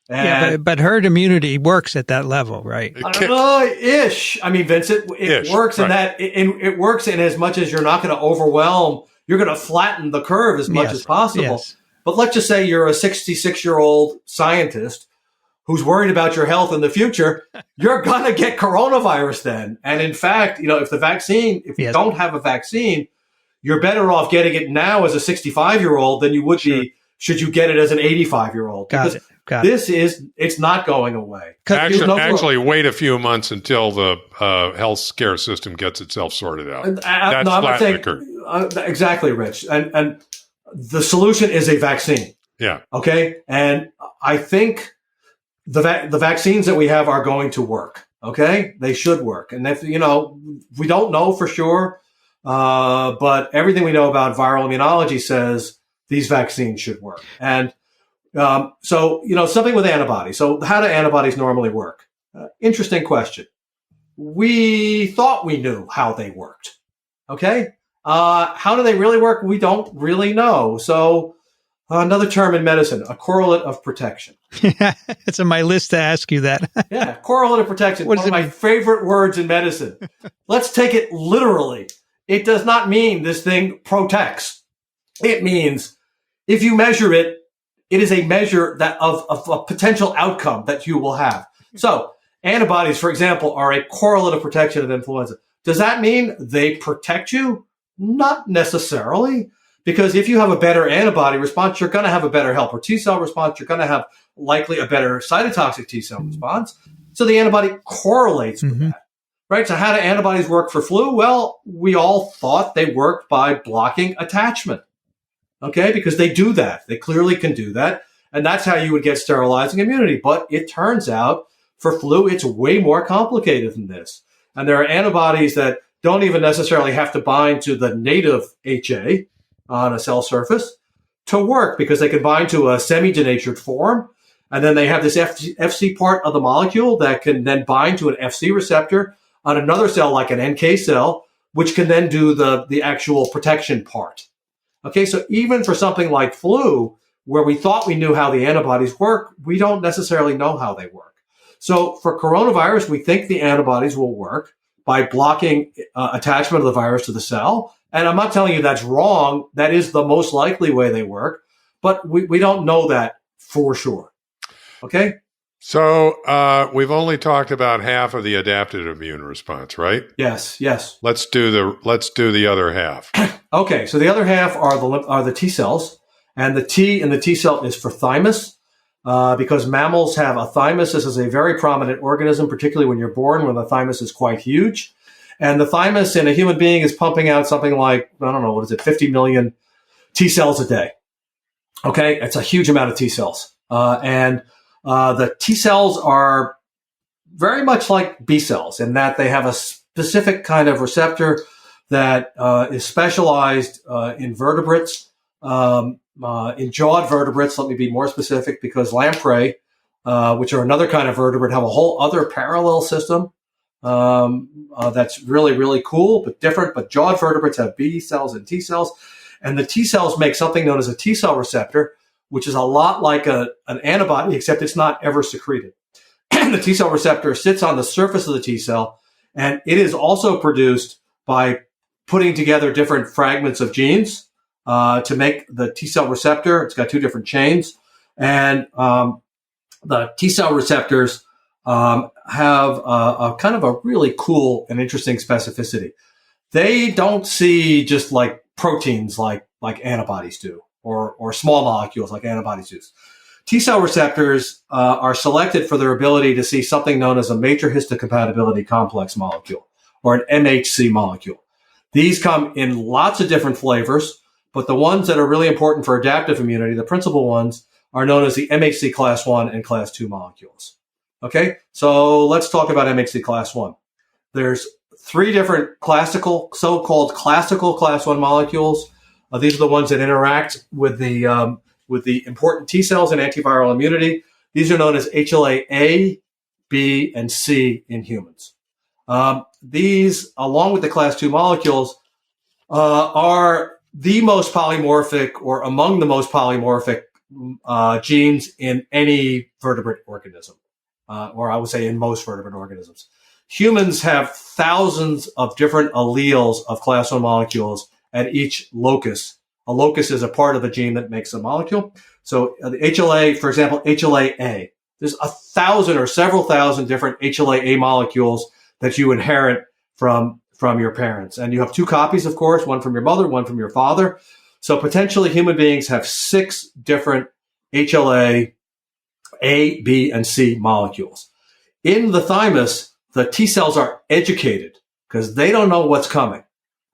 Speaker 3: And
Speaker 1: but herd immunity works at that level, right?
Speaker 3: Ish. I mean, Vincent, it works in that it works in as much as you're not going to overwhelm. You're going to flatten the curve as much as possible.
Speaker 1: Yes.
Speaker 3: But let's just say you're a 66-year-old scientist who's worried about your health in the future. You're going to get coronavirus then. And in fact, if you don't have a vaccine, you're better off getting it now as a 65-year-old than you would be should you get it as an 85-year-old.
Speaker 1: Got it.
Speaker 3: It's not going away.
Speaker 2: Actually, wait a few months until the healthcare system gets itself sorted out. That's flatten the curve.
Speaker 3: Exactly, Rich. And the solution is a vaccine.
Speaker 2: Yeah.
Speaker 3: Okay. And I think the vaccines that we have are going to work. Okay. They should work. And if, we don't know for sure, but everything we know about viral immunology says these vaccines should work. And something with antibodies. So how do antibodies normally work? Interesting question. We thought we knew how they worked. Okay. How do they really work? We don't really know. So another term in medicine, a correlate of protection.
Speaker 1: It's on my list to ask you that.
Speaker 3: Yeah. Correlate of protection. One of my favorite words in medicine. Let's take it literally. It does not mean this thing protects. It means if you measure it, it is a measure of a potential outcome that you will have. So antibodies, for example, are a correlate of protection of influenza. Does that mean they protect you? Not necessarily, because if you have a better antibody response, you're going to have a better helper T cell response. You're going to have likely a better cytotoxic T cell response. So the antibody correlates with that, right? So how do antibodies work for flu? Well, we all thought they worked by blocking attachment. Okay, because they do that. They clearly can do that. And that's how you would get sterilizing immunity. But it turns out for flu, it's way more complicated than this. And there are antibodies that don't even necessarily have to bind to the native HA on a cell surface to work because they can bind to a semi-denatured form. And then they have this FC part of the molecule that can then bind to an FC receptor on another cell like an NK cell, which can then do the actual protection part. Okay, so even for something like flu, where we thought we knew how the antibodies work, we don't necessarily know how they work. So for coronavirus, we think the antibodies will work by blocking attachment of the virus to the cell. And I'm not telling you that's wrong. That is the most likely way they work, but we don't know that for sure. Okay?
Speaker 2: So we've only talked about half of the adaptive immune response, right?
Speaker 3: Yes.
Speaker 2: Let's do the other half.
Speaker 3: Okay, so the other half are the T cells, and the T in the T cell is for thymus, because mammals have a thymus. This is a very prominent organism, particularly when you're born, when the thymus is quite huge. And the thymus in a human being is pumping out something like, 50 million T cells a day. Okay, it's a huge amount of T cells. And the T cells are very much like B cells in that they have a specific kind of receptor that is specialized in vertebrates, in jawed vertebrates. Let me be more specific, because lamprey, which are another kind of vertebrate, have a whole other parallel system that's really, really cool, but different. But jawed vertebrates have B cells and T cells. And the T cells make something known as a T cell receptor, which is a lot like an antibody, except it's not ever secreted. The T cell receptor sits on the surface of the T cell, and it is also produced by putting together different fragments of genes to make the T cell receptor. It's got two different chains. And the T cell receptors have a kind of a really cool and interesting specificity. They don't see just like proteins like antibodies do, or small molecules like antibodies do. T cell receptors are selected for their ability to see something known as a major histocompatibility complex molecule, or an MHC molecule. These come in lots of different flavors, but the ones that are really important for adaptive immunity, the principal ones, are known as the MHC class 1 and class 2 molecules. Okay, so let's talk about MHC class 1. There's three different so-called classical class 1 molecules. These are the ones that interact with the important T cells and antiviral immunity. These are known as HLA-A, B, and C in humans. These, along with the class 2 molecules, are the most polymorphic, or among the most polymorphic genes in any vertebrate organism, or I would say in most vertebrate organisms. Humans have thousands of different alleles of class 1 molecules at each locus. A locus is a part of a gene that makes a molecule. So the HLA, for example, HLA-A, there's 1,000 or several thousand different HLA-A molecules that you inherit from your parents. And you have 2 copies, of course, one from your mother, one from your father. So potentially human beings have 6 different HLA A, B, and C molecules. In the thymus, the T cells are educated because they don't know what's coming.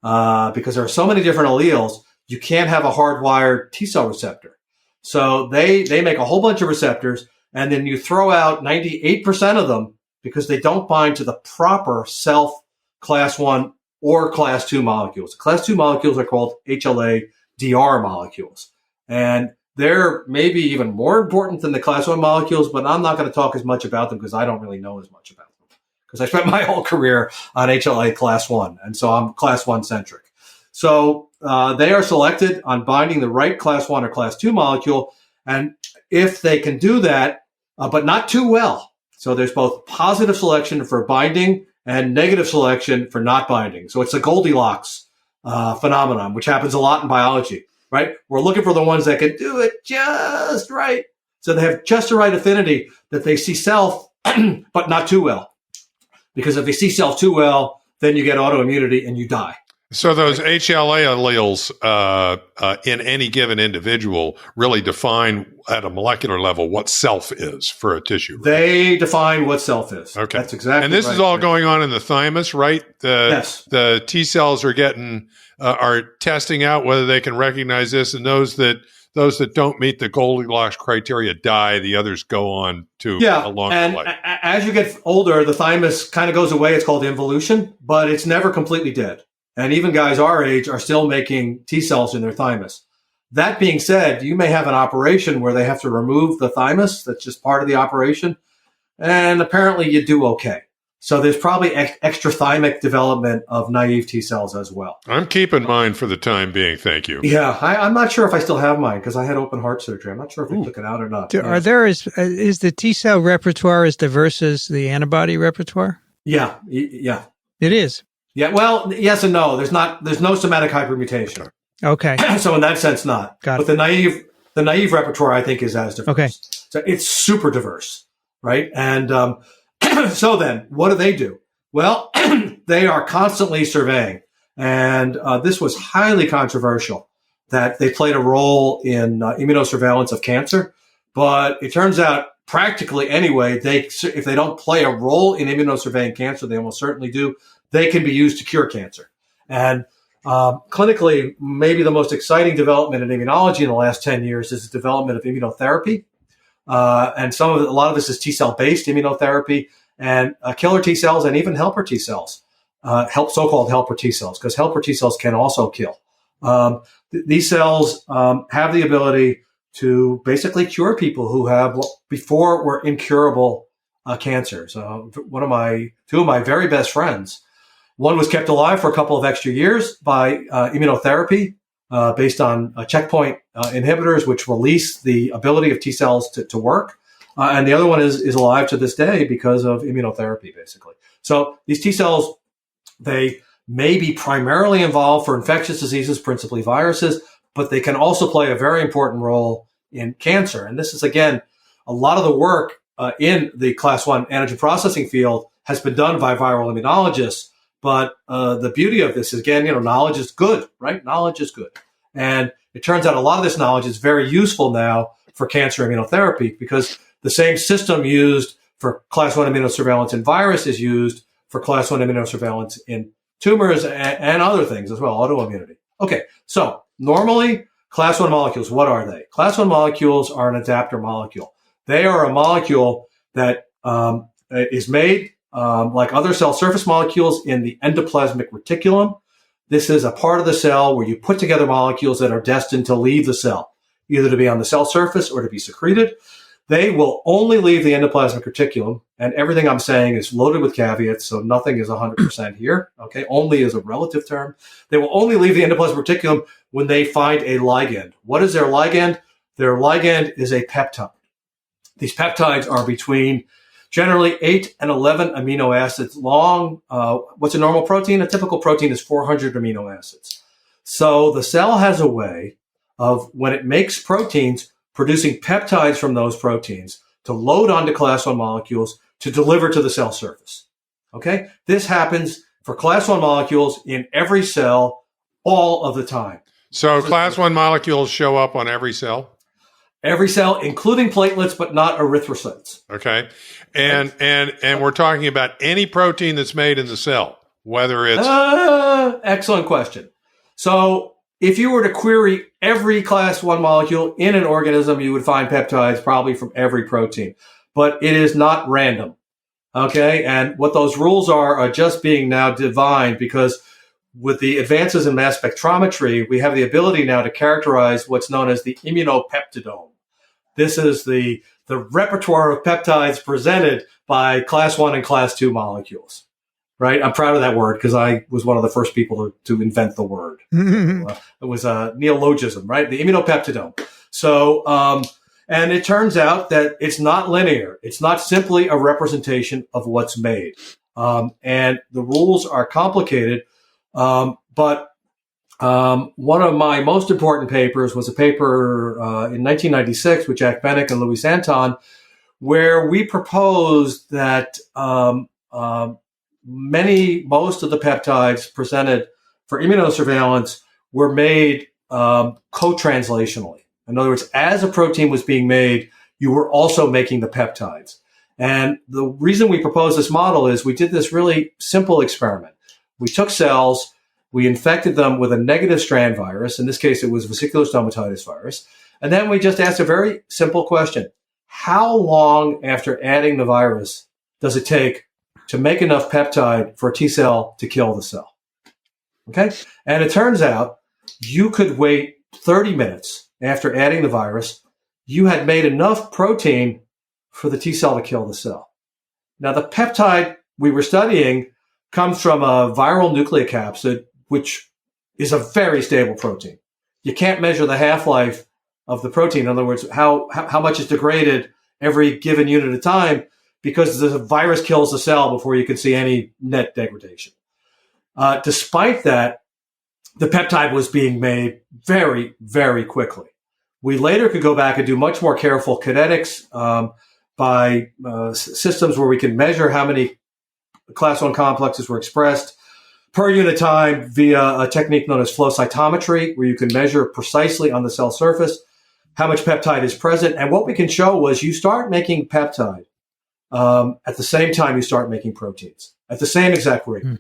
Speaker 3: Because there are so many different alleles, you can't have a hardwired T cell receptor. So they make a whole bunch of receptors, and then you throw out 98% of them because they don't bind to the proper self class 1 or class 2 molecules. Class 2 molecules are called HLA-DR molecules. And they're maybe even more important than the class 1 molecules, but I'm not going to talk as much about them because I don't really know as much about them. Because I spent my whole career on HLA class 1, and so I'm class 1 centric. So they are selected on binding the right class 1 or class 2 molecule, and if they can do that, but not too well. So there's both positive selection for binding and negative selection for not binding. So it's a Goldilocks phenomenon, which happens a lot in biology, right? We're looking for the ones that can do it just right. So they have just the right affinity that they see self, but not too well. Because if they see self too well, then you get autoimmunity and you die.
Speaker 2: So those HLA alleles in any given individual really define at a molecular level what self is for a tissue. Right?
Speaker 3: They define what self is.
Speaker 2: Okay.
Speaker 3: That's exactly right.
Speaker 2: And this is all going on in the thymus, right?
Speaker 3: Yes.
Speaker 2: The T cells are are testing out whether they can recognize this, and those that don't meet the Goldilocks criteria die. The others go on to a longer life. And
Speaker 3: as you get older, the thymus kind of goes away. It's called involution, but it's never completely dead. And even guys our age are still making T cells in their thymus. That being said, you may have an operation where they have to remove the thymus. That's just part of the operation. And apparently you do okay. So there's probably extrathymic development of naive T cells as well.
Speaker 2: I'm keeping mine for the time being. Thank you.
Speaker 3: Yeah, I'm not sure if I still have mine because I had open heart surgery. I'm not sure if I took it out or not.
Speaker 1: Is the T cell repertoire as diverse as the antibody repertoire?
Speaker 3: Yeah.
Speaker 1: It is.
Speaker 3: Yeah, well, yes and no. There's no somatic hypermutation.
Speaker 1: Okay.
Speaker 3: So in that sense, not.
Speaker 1: Got
Speaker 3: it. But the naive repertoire, I think, is as diverse.
Speaker 1: Okay.
Speaker 3: So it's super diverse, right? And so then, what do? Well, they are constantly surveying. And this was highly controversial that they played a role in immunosurveillance of cancer. But it turns out, practically anyway, if they don't play a role in immunosurveying cancer, they almost certainly do. They can be used to cure cancer. And clinically, maybe the most exciting development in immunology in the last 10 years is the development of immunotherapy. And a lot of this is T-cell based immunotherapy and killer T cells and even helper T cells, so-called helper T cells, because helper T cells can also kill. These cells have the ability to basically cure people who have before were incurable cancers. Two of my very best friends, one was kept alive for a couple of extra years by immunotherapy based on checkpoint inhibitors, which release the ability of T cells to work. And the other one is alive to this day because of immunotherapy, basically. So these T cells, they may be primarily involved for infectious diseases, principally viruses, but they can also play a very important role in cancer. And this is, again, a lot of the work in the class 1 antigen processing field has been done by viral immunologists. But the beauty of this is, again, knowledge is good, right? Knowledge is good. And it turns out a lot of this knowledge is very useful now for cancer immunotherapy because the same system used for class 1 immunosurveillance in virus is used for class 1 immunosurveillance in tumors and other things as well, autoimmunity. Okay, so normally class 1 molecules, what are they? Class 1 molecules are an adapter molecule. They are a molecule that is made like other cell surface molecules in the endoplasmic reticulum. This is a part of the cell where you put together molecules that are destined to leave the cell, either to be on the cell surface or to be secreted. They will only leave the endoplasmic reticulum, and everything I'm saying is loaded with caveats, so nothing is 100% here. Okay, only is a relative term. They will only leave the endoplasmic reticulum when they find a ligand. What is their ligand? Their ligand is a peptide. These peptides are between generally 8 and 11 amino acids long. What's a normal protein? A typical protein is 400 amino acids. So the cell has a way of, when it makes proteins, producing peptides from those proteins to load onto class 1 molecules to deliver to the cell surface. Okay? This happens for class 1 molecules in every cell all of the time.
Speaker 2: So class 1 molecules show up on every cell?
Speaker 3: Every cell, including platelets, but not erythrocytes.
Speaker 2: Okay. And we're talking about any protein that's made in the cell, whether it's...
Speaker 3: Excellent question. So if you were to query every class 1 molecule in an organism, you would find peptides probably from every protein. But it is not random. Okay? And what those rules are just being now divined, because with the advances in mass spectrometry, we have the ability now to characterize what's known as the immunopeptidome. This is the repertoire of peptides presented by class 1 and class 2 molecules, right? I'm proud of that word because I was one of the first people to invent the word. It was a neologism, right? The immunopeptidome. So, and it turns out that it's not linear. It's not simply a representation of what's made. And the rules are complicated. But one of my most important papers was a paper in 1996 with Jack Bennick and Louis Anton, where we proposed that most of the peptides presented for immunosurveillance were made co-translationally. In other words, as a protein was being made, you were also making the peptides. And the reason we proposed this model is we did this really simple experiment. We took cells, we infected them with a negative strand virus. In this case, it was vesicular stomatitis virus. And then we just asked a very simple question. How long after adding the virus does it take to make enough peptide for a T cell to kill the cell? Okay? And it turns out you could wait 30 minutes after adding the virus. You had made enough protein for the T cell to kill the cell. Now, the peptide we were studying comes from a viral nucleocapsid, which is a very stable protein. You can't measure the half-life of the protein. In other words, how much is degraded every given unit of time, because the virus kills the cell before you can see any net degradation. Despite that, the peptide was being made very, very quickly. We later could go back and do much more careful kinetics by systems where we can measure how many class 1 complexes were expressed per unit time via a technique known as flow cytometry, where you can measure precisely on the cell surface how much peptide is present. And what we can show was you start making peptide at the same time you start making proteins at the same exact rate.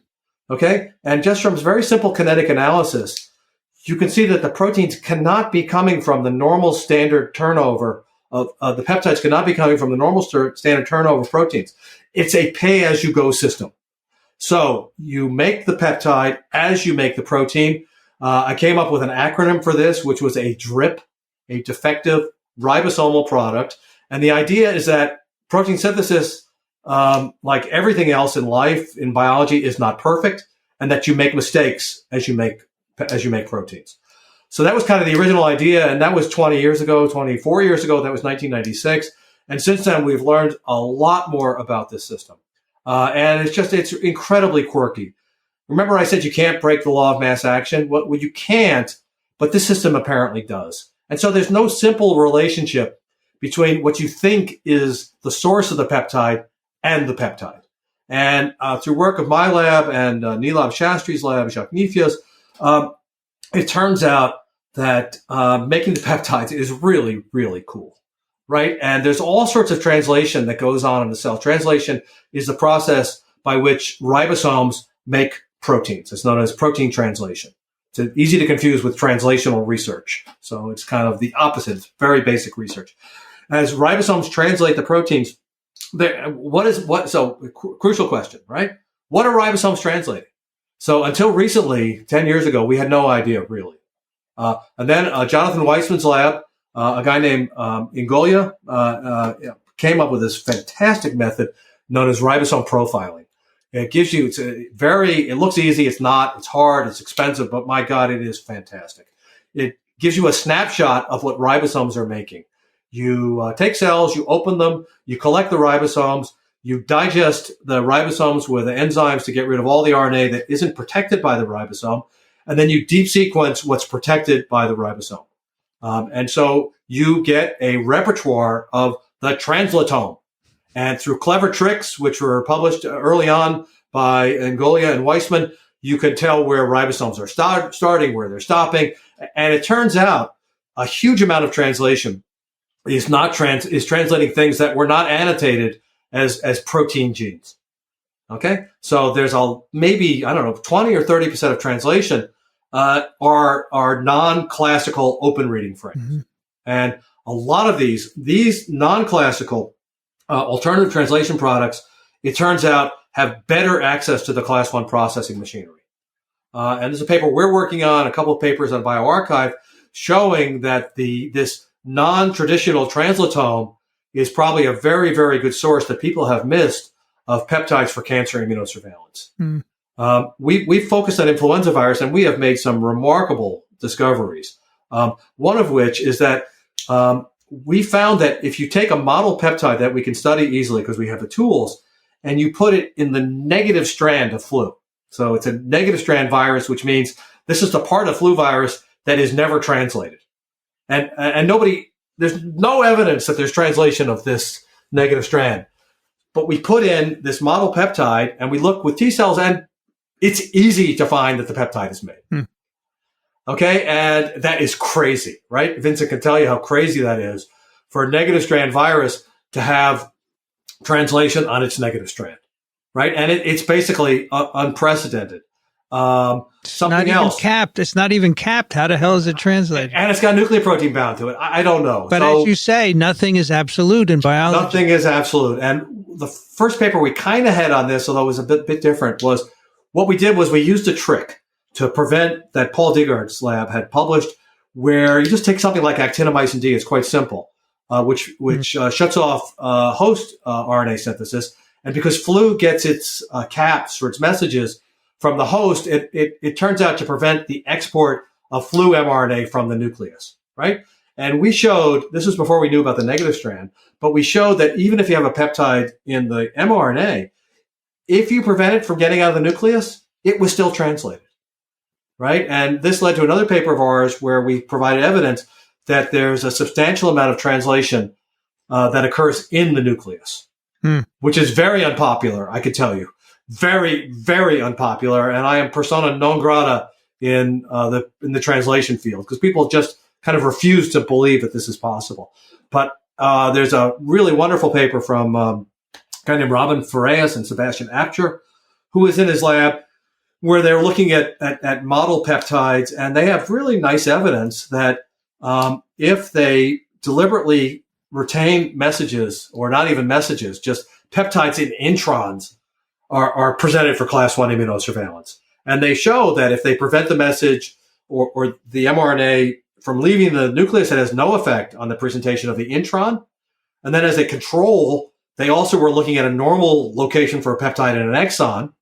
Speaker 3: Okay? And just from very simple kinetic analysis, you can see that the proteins cannot be coming from the normal standard turnover of the peptides cannot be coming from the normal standard turnover of proteins. It's a pay-as-you-go system. So you make the peptide as you make the protein. I came up with an acronym for this, which was a DRIP, a defective ribosomal product. And the idea is that protein synthesis, like everything else in life, in biology, is not perfect, and that you make mistakes as you make proteins. So that was kind of the original idea, and that was 24 years ago. That was 1996. And since then, we've learned a lot more about this system. And it's incredibly quirky. Remember I said you can't break the law of mass action? Well, you can't, but this system apparently does. And so there's no simple relationship between what you think is the source of the peptide and the peptide. And through work of my lab and Neelab Shastri's lab, Jacques Nifia's, it turns out that making the peptides is really, really cool. Right? And there's all sorts of translation that goes on in the cell. Translation is the process by which ribosomes make proteins. It's known as protein translation. It's easy to confuse with translational research. So it's kind of the opposite. It's very basic research. As ribosomes translate the proteins, crucial question, right? What are ribosomes translating? So until recently, 10 years ago, we had no idea really. And then Jonathan Weissman's lab, a guy named Ingolya came up with this fantastic method known as ribosome profiling. It gives you, it looks easy, it's not, it's hard, it's expensive, but my God, it is fantastic. It gives you a snapshot of what ribosomes are making. You take cells, you open them, you collect the ribosomes, you digest the ribosomes with the enzymes to get rid of all the RNA that isn't protected by the ribosome, and then you deep sequence what's protected by the ribosome. And so you get a repertoire of the translatome. And through clever tricks, which were published early on by Angolia and Weissman, you could tell where ribosomes are starting, where they're stopping. And it turns out a huge amount of translation is translating things that were not annotated as protein genes. Okay. So there's maybe, 20 or 30% of translation, are non-classical open reading frames. Mm-hmm. And a lot of these non-classical, alternative translation products, it turns out, have better access to the class 1 processing machinery. And there's a paper we're working on, a couple of papers on bioRxiv, showing that this non-traditional translatome is probably a very, very good source that people have missed of peptides for cancer immunosurveillance. Mm. We've focused on influenza virus, and we have made some remarkable discoveries. One of which is that we found that if you take a model peptide that we can study easily because we have the tools, and you put it in the negative strand of flu. So it's a negative strand virus, which means this is the part of flu virus that is never translated. And there's no evidence that there's translation of this negative strand. But we put in this model peptide and we look with T cells, and it's easy to find that the peptide is made. Hmm. Okay. And that is crazy, right? Vincent can tell you how crazy that is for a negative strand virus to have translation on its negative strand, right? And it's basically unprecedented. Something else.
Speaker 1: Capped. It's not even capped. How the hell is it translated?
Speaker 3: And it's got nucleoprotein bound to it. I don't know.
Speaker 1: But as you say, nothing is absolute in biology.
Speaker 3: Nothing is absolute. And the first paper we kind of had on this, although it was a bit different, was what we did was we used a trick to prevent that Paul Digard's lab had published, where you just take something like actinomycin D. It's quite simple. Which shuts off host RNA synthesis. And because flu gets its caps or its messages from the host, it turns out to prevent the export of flu mRNA from the nucleus, right? And we showed, this was before we knew about the negative strand, but we showed that even if you have a peptide in the mRNA, if you prevent it from getting out of the nucleus, it was still translated, right? And this led to another paper of ours where we provided evidence that there's a substantial amount of translation that occurs in the nucleus, which is very unpopular, I could tell you. Very, very unpopular. And I am persona non grata in the translation field because people just kind of refuse to believe that this is possible. But there's a really wonderful paper from a guy named Robin Farias and Sebastian Apcher, who is in his lab, where they're looking at model peptides, and they have really nice evidence that if they deliberately retain messages, or not even messages, just peptides in introns are presented for class 1 immunosurveillance. And they show that if they prevent the message or the mRNA from leaving the nucleus, it has no effect on the presentation of the intron. And then as a control, they also were looking at a normal location for a peptide in an exon,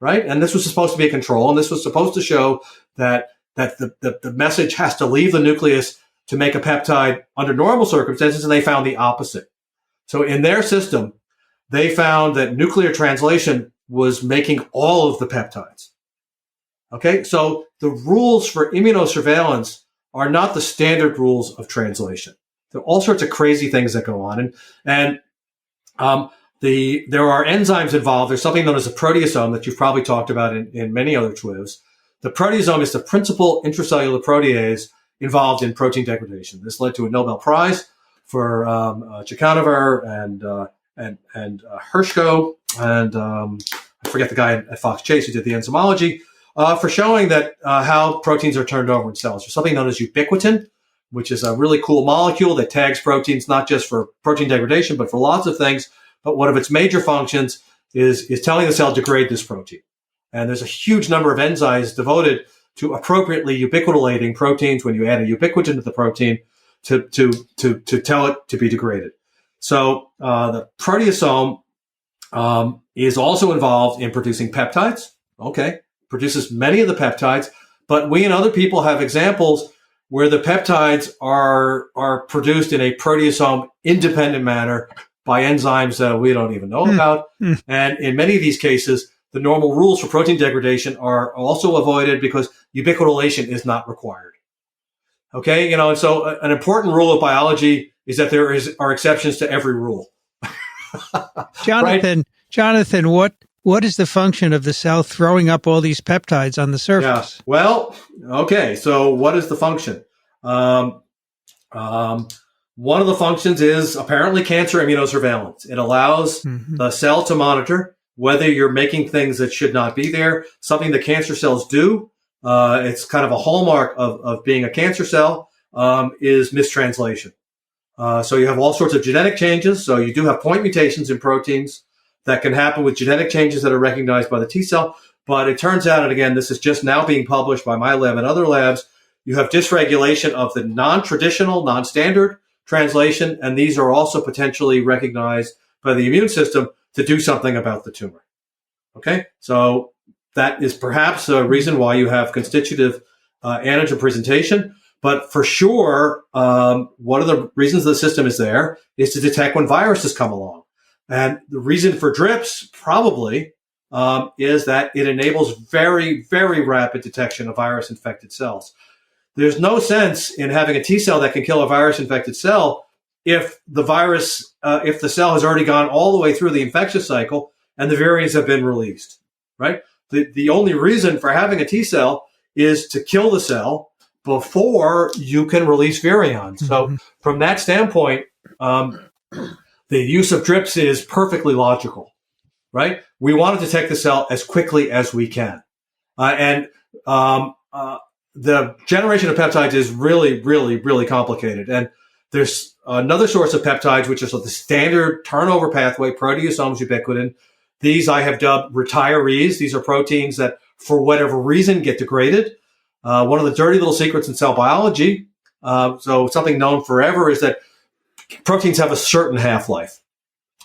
Speaker 3: right? And this was supposed to be a control, and this was supposed to show that the message has to leave the nucleus to make a peptide under normal circumstances, and they found the opposite. So in their system, they found that nuclear translation was making all of the peptides. Okay, so the rules for immunosurveillance are not the standard rules of translation. There are all sorts of crazy things that go on, and there are enzymes involved. There's something known as a proteasome that you've probably talked about in many other TWiVs. The proteasome is the principal intracellular protease involved in protein degradation. This led to a Nobel Prize for Chikanova and Hershko and I forget the guy at Fox Chase who did the enzymology for showing that how proteins are turned over in cells. There's something known as ubiquitin, which is a really cool molecule that tags proteins not just for protein degradation but for lots of things. But one of its major functions is telling the cell to degrade this protein. And there's a huge number of enzymes devoted to appropriately ubiquitinating proteins when you add a ubiquitin to the protein to tell it to be degraded. So the proteasome is also involved in producing peptides. Okay, produces many of the peptides, but we and other people have examples where the peptides are produced in a proteasome independent manner by enzymes that we don't even know about. And in many of these cases, the normal rules for protein degradation are also avoided because ubiquitination is not required. Okay, and so an important rule of biology is that there are exceptions to every rule.
Speaker 1: Jonathan,
Speaker 3: Right?
Speaker 1: Jonathan, what is the function of the cell throwing up all these peptides on the surface?
Speaker 3: Yeah. Well, okay. So what is the function? One of the functions is apparently cancer immunosurveillance. It allows the cell to monitor whether you're making things that should not be there, something that cancer cells do. It's kind of a hallmark of being a cancer cell, is mistranslation. So you have all sorts of genetic changes. So you do have point mutations in proteins that can happen with genetic changes that are recognized by the T cell. But it turns out, and again, this is just now being published by my lab and other labs, you have dysregulation of the non-traditional, non-standard translation, and these are also potentially recognized by the immune system to do something about the tumor. Okay? So that is perhaps a reason why you have constitutive antigen presentation. But for sure, one of the reasons the system is there is to detect when viruses come along. And the reason for drips probably is that it enables very, very rapid detection of virus-infected cells. There's no sense in having a T cell that can kill a virus-infected cell if the virus, if the cell has already gone all the way through the infectious cycle and the variants have been released, right? The only reason for having a T cell is to kill the cell before you can release virions. So from that standpoint, the use of drips is perfectly logical, right? We want to detect the cell as quickly as we can. The generation of peptides is really, really, really complicated. And there's another source of peptides, which is the standard turnover pathway, proteasomes ubiquitin. These I have dubbed retirees. These are proteins that, for whatever reason, get degraded. One of the dirty little secrets in cell biology, so something known forever, is that proteins have a certain half-life.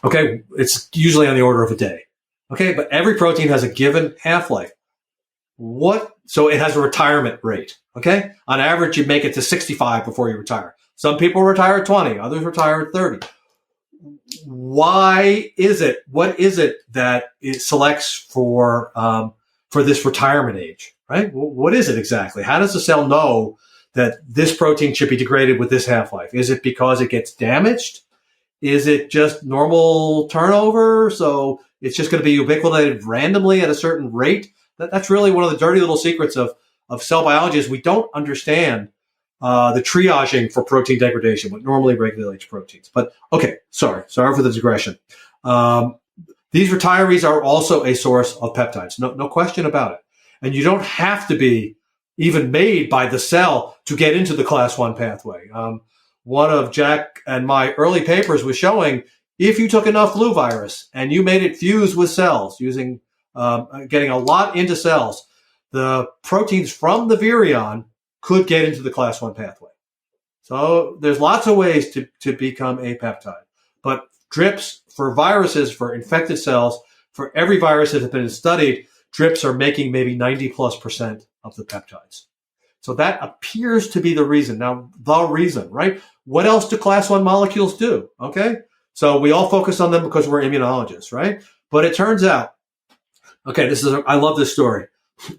Speaker 3: Okay, it's usually on the order of a day. Okay, but every protein has a given half-life. So it has a retirement rate. Okay, on average, you make it to 65 before you retire. Some people retire at 20, others retire at 30. Why is it? What is it that it selects for this retirement age? Right? What is it exactly? How does the cell know that this protein should be degraded with this half-life? Is it because it gets damaged? Is it just normal turnover? So it's just going to be ubiquitinated randomly at a certain rate? That's really one of the dirty little secrets of cell biology, is we don't understand the triaging for protein degradation, what normally regulates proteins. But okay, sorry for the digression. These retirees are also a source of peptides, no question about it. And you don't have to be even made by the cell to get into the class 1 pathway. One of Jack and my early papers was showing if you took enough flu virus and you made it fuse with cells using getting a lot into cells, the proteins from the virion could get into the class 1 pathway. So there's lots of ways to become a peptide. But drips for viruses, for infected cells, for every virus that has been studied, drips are making maybe 90+% of the peptides. So that appears to be the reason. Now, the reason, right? What else do class 1 molecules do? Okay. So we all focus on them because we're immunologists, right? But it turns out, okay, I love this story.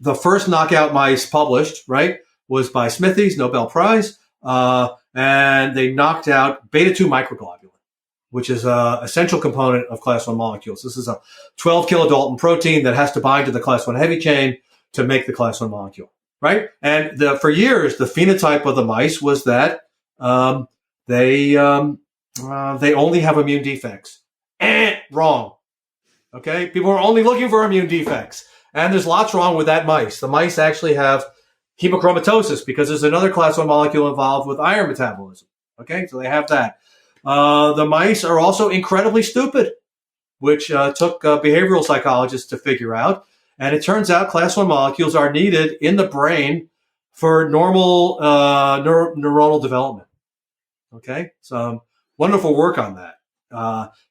Speaker 3: The first knockout mice published, right, was by Smithies, Nobel Prize, and they knocked out beta-2 microglobulin, which is an essential component of class 1 molecules. This is a 12 kilodalton protein that has to bind to the class 1 heavy chain to make the class 1 molecule, right? And for years, the phenotype of the mice was that they only have immune defects. Wrong. Okay? People are only looking for immune defects. And there's lots wrong with that mice. The mice actually have hemochromatosis because there's another class 1 molecule involved with iron metabolism. Okay? So they have that. The mice are also incredibly stupid, which took behavioral psychologists to figure out. And it turns out class 1 molecules are needed in the brain for normal neuronal development. Okay? So wonderful work on that.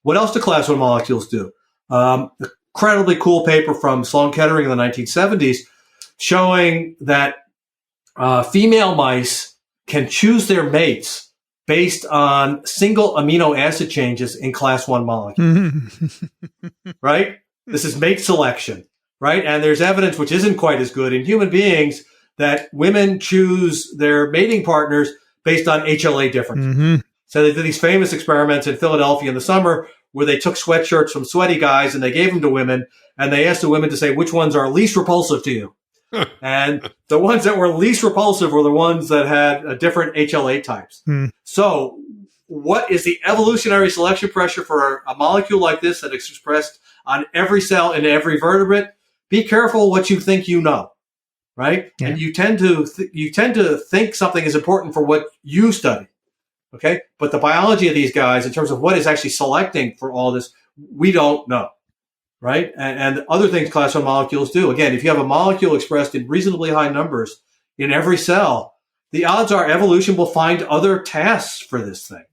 Speaker 3: What else do class 1 molecules do? Incredibly cool paper from Sloan Kettering in the 1970s showing that female mice can choose their mates based on single amino acid changes in class 1 molecules, right? This is mate selection, right? And there's evidence, which isn't quite as good in human beings, that women choose their mating partners based on HLA differences. So they did these famous experiments in Philadelphia in the summer where they took sweatshirts from sweaty guys and they gave them to women, and they asked the women to say which ones are least repulsive to you. And the ones that were least repulsive were the ones that had different HLA types. So what is the evolutionary selection pressure for a molecule like this that is expressed on every cell in every vertebrate? Be careful what you think you know, right? Yeah. And you tend to think something is important for what you study, okay? But the biology of these guys, in terms of what is actually selecting for all this, we don't know. Right? And other things class 1 molecules do. Again, if you have a molecule expressed in reasonably high numbers in every cell, the odds are evolution will find other tasks for this thing.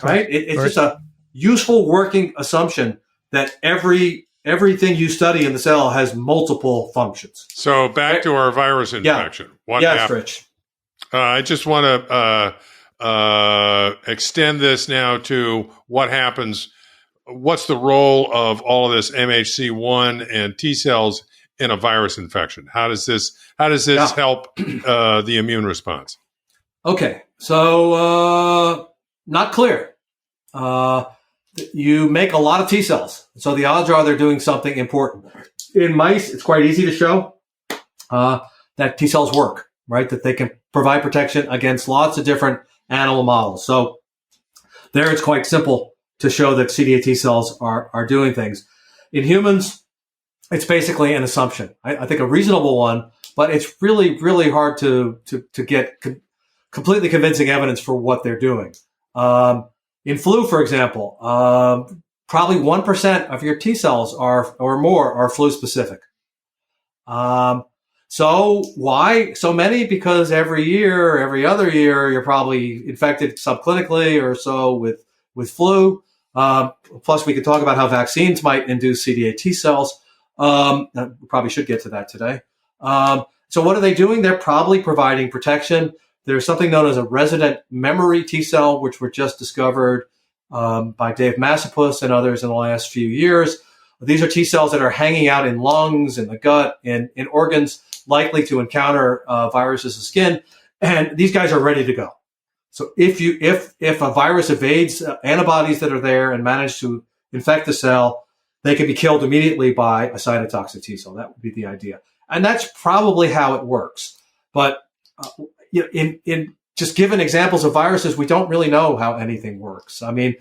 Speaker 3: Right? It's just a useful working assumption that everything you study in the cell has multiple functions.
Speaker 2: So back to our virus infection.
Speaker 3: What happened? Rich.
Speaker 2: I just want to extend this now to what happens. What's the role of all of this MHC1 and T cells in a virus infection? How does this help the immune response? Okay,
Speaker 3: so not clear. You make a lot of T cells, so the odds are they're doing something important. In mice, it's quite easy to show that T cells work, right? That they can provide protection against lots of different animal models. So there, it's quite simple to show that CD8 T cells are doing things. In humans, it's basically an assumption. I think a reasonable one, but it's really, really hard to get completely convincing evidence for what they're doing. In flu, for example, probably 1% of your T cells or more are flu specific. So why so many? Because every year, every other year, you're probably infected subclinically or so with flu. Plus, we could talk about how vaccines might induce CD8 T cells. We probably should get to that today. So what are they doing? They're probably providing protection. There's something known as a resident memory T cell, which were just discovered by Dave Massapus and others in the last few years. These are T cells that are hanging out in lungs, in the gut, in organs likely to encounter viruses of skin. And these guys are ready to go. So if a virus evades antibodies that are there and manage to infect the cell, they can be killed immediately by a cytotoxic T cell. That would be the idea. And that's probably how it works. But in just given examples of viruses, we don't really know how anything works. I mean,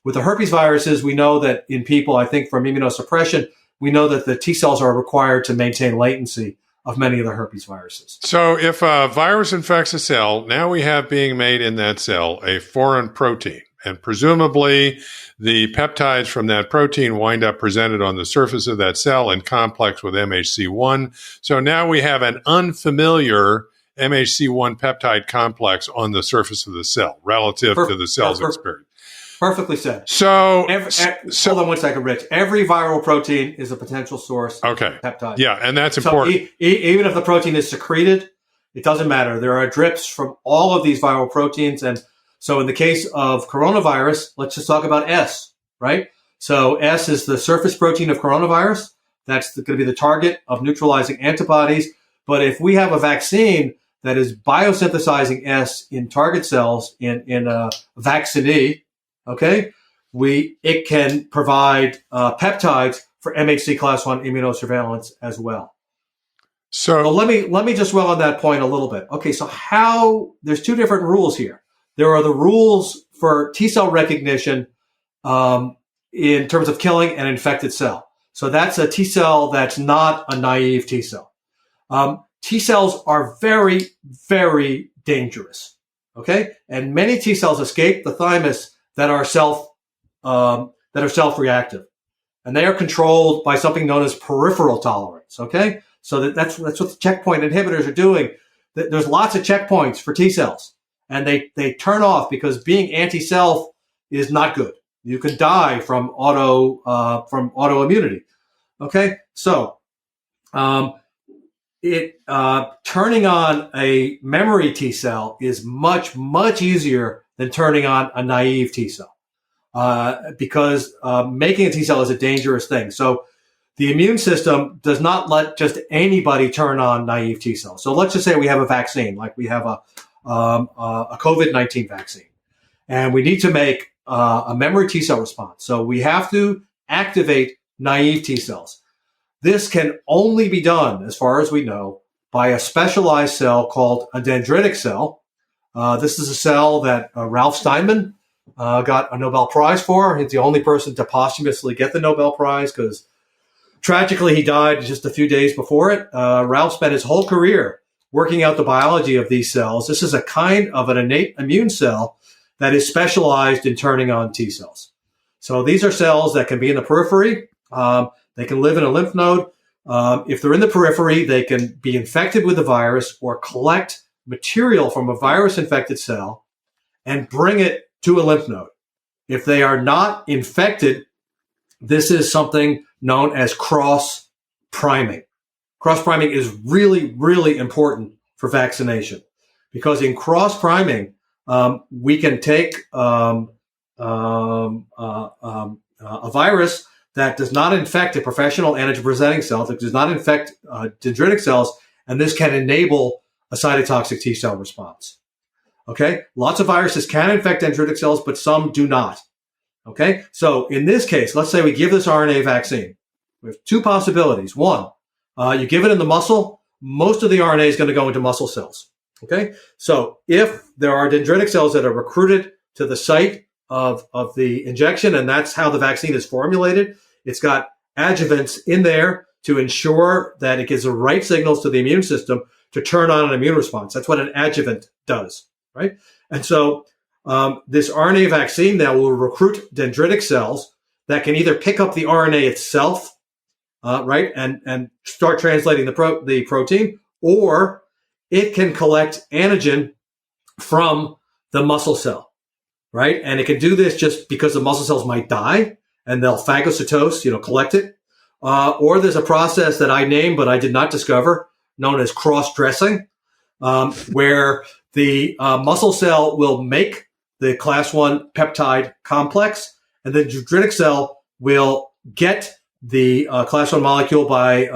Speaker 3: with the herpes viruses, we know that in people, I think from immunosuppression, we know that the T cells are required to maintain latency of many of the herpes viruses.
Speaker 2: So if a virus infects a cell, now we have being made in that cell a foreign protein. And presumably the peptides from that protein wind up presented on the surface of that cell in complex with MHC1. So now we have an unfamiliar MHC1 peptide complex on the surface of the cell relative to the cell's experience.
Speaker 3: Perfectly said.
Speaker 2: So,
Speaker 3: hold on one second, Rich. Every viral protein is a potential source of peptide.
Speaker 2: Yeah, and that's important.
Speaker 3: Even if the protein is secreted, it doesn't matter. There are drips from all of these viral proteins. And so in the case of coronavirus, let's just talk about S, right? So S is the surface protein of coronavirus. That's going to be the target of neutralizing antibodies. But if we have a vaccine that is biosynthesizing S in target cells in a vaccinee, okay, it can provide peptides for MHC class 1 immunosurveillance as well. So let me just dwell on that point a little bit. Okay, so there's two different rules here. There are the rules for T cell recognition in terms of killing an infected cell. So that's a T cell that's not a naive T cell. T cells are very, very dangerous. Okay, and many T cells escape the thymus that are self-reactive, and they are controlled by something known as peripheral tolerance. Okay, so that's what the checkpoint inhibitors are doing. There's lots of checkpoints for T cells, and they turn off because being anti-self is not good. You can die from autoimmunity. Okay, so turning on a memory T cell is much, much easier than turning on a naive T cell, because making a T cell is a dangerous thing. So the immune system does not let just anybody turn on naive T cells. So let's just say we have a vaccine, like we have a COVID-19 vaccine, and we need to make a memory T cell response. So we have to activate naive T cells. This can only be done, as far as we know, by a specialized cell called a dendritic cell. This is a cell that Ralph Steinman got a Nobel Prize for. He's the only person to posthumously get the Nobel Prize because tragically he died just a few days before it. Ralph spent his whole career working out the biology of these cells. This is a kind of an innate immune cell that is specialized in turning on T cells. So these are cells that can be in the periphery. They can live in a lymph node. If they're in the periphery, they can be infected with the virus or collect material from a virus-infected cell and bring it to a lymph node. If they are not infected, this is something known as cross-priming. Cross-priming is really, really important for vaccination because in cross-priming, we can take a virus that does not infect a professional antigen-presenting cell, that does not infect dendritic cells, and this can enable a cytotoxic T cell response. Okay? Lots of viruses can infect dendritic cells, but some do not. Okay? So in this case, let's say we give this RNA vaccine. We have two possibilities. One, you give it in the muscle, most of the RNA is going to go into muscle cells. Okay? So if there are dendritic cells that are recruited to the site of the injection, and that's how the vaccine is formulated, it's got adjuvants in there to ensure that it gives the right signals to the immune system to turn on an immune response. That's what an adjuvant does, right? And so this RNA vaccine now will recruit dendritic cells that can either pick up the RNA itself, right, and start translating the protein, or it can collect antigen from the muscle cell, right? And it can do this just because the muscle cells might die and they'll phagocytose, collect it. Or there's a process that I named, but I did not discover, known as cross-dressing, where the muscle cell will make the class 1 peptide complex, and the dendritic cell will get the class 1 molecule by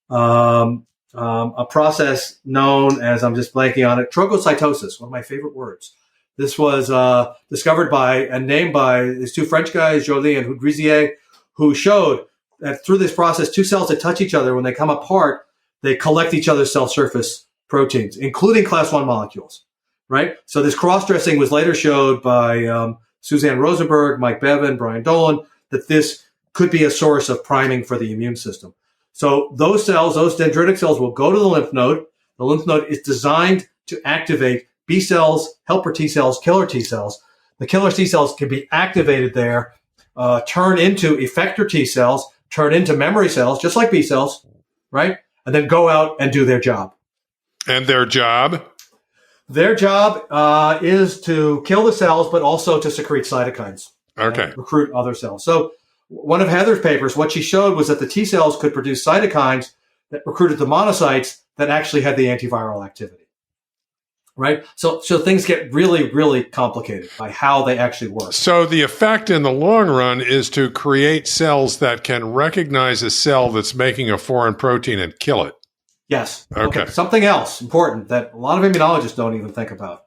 Speaker 3: a process known as, I'm just blanking on it, trogocytosis, one of my favorite words. This was discovered by and named by these two French guys, Joly and Houdrizier, who showed that through this process, two cells that touch each other, when they come apart, they collect each other's cell surface proteins, including class 1 molecules, right? So this cross-dressing was later showed by Suzanne Rosenberg, Mike Bevan, Brian Dolan, that this could be a source of priming for the immune system. So those cells, those dendritic cells, will go to the lymph node. The lymph node is designed to activate B cells, helper T cells, killer T cells. The killer T cells can be activated there, turn into effector T cells, turn into memory cells, just like B cells, right? And then go out and do their job.
Speaker 2: And their job?
Speaker 3: Their job is to kill the cells, but also to secrete cytokines.
Speaker 2: Okay.
Speaker 3: Recruit other cells. So one of Heather's papers, what she showed was that the T cells could produce cytokines that recruited the monocytes that actually had the antiviral activity. Right? So things get really, really complicated by how they actually work.
Speaker 2: So the effect in the long run is to create cells that can recognize a cell that's making a foreign protein and kill it.
Speaker 3: Yes.
Speaker 2: Okay.
Speaker 3: Something else important that a lot of immunologists don't even think about.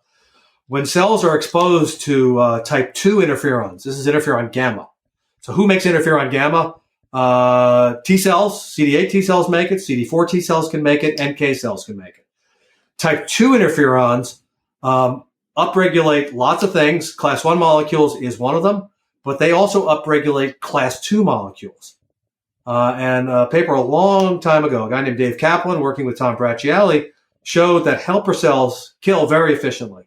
Speaker 3: When cells are exposed to type 2 interferons, this is interferon gamma. So who makes interferon gamma? T cells, CD8 T cells make it, CD4 T cells can make it, NK cells can make it. Type 2 interferons upregulate lots of things. Class 1 molecules is one of them, but they also upregulate class 2 molecules. And a paper a long time ago, a guy named Dave Kaplan working with Tom Bracciali showed that helper cells kill very efficiently.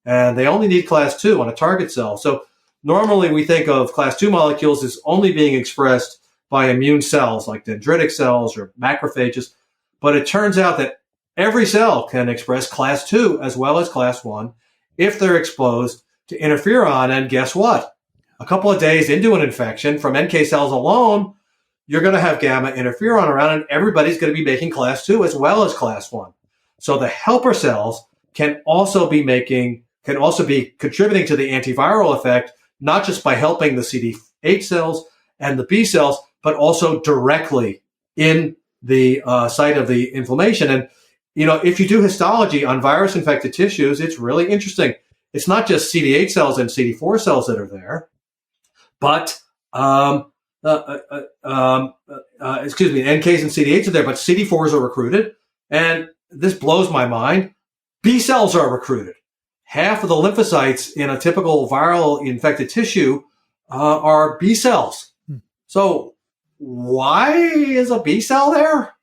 Speaker 3: And they only need class 2 on a target cell. So normally we think of class 2 molecules as only being expressed by immune cells like dendritic cells or macrophages. But it turns out that every cell can express class 2 as well as class 1 if they're exposed to interferon. And guess what? A couple of days into an infection from NK cells alone, you're going to have gamma interferon around, and everybody's going to be making class 2 as well as class 1. So the helper cells can also be contributing to the antiviral effect, not just by helping the CD8 cells and the B cells, but also directly in the site of the inflammation. And, if you do histology on virus-infected tissues, it's really interesting. It's not just CD8 cells and CD4 cells that are there, but, NKs and CD8s are there, but CD4s are recruited. And this blows my mind. B cells are recruited. Half of the lymphocytes in a typical viral infected tissue are B cells. So why is a B cell there?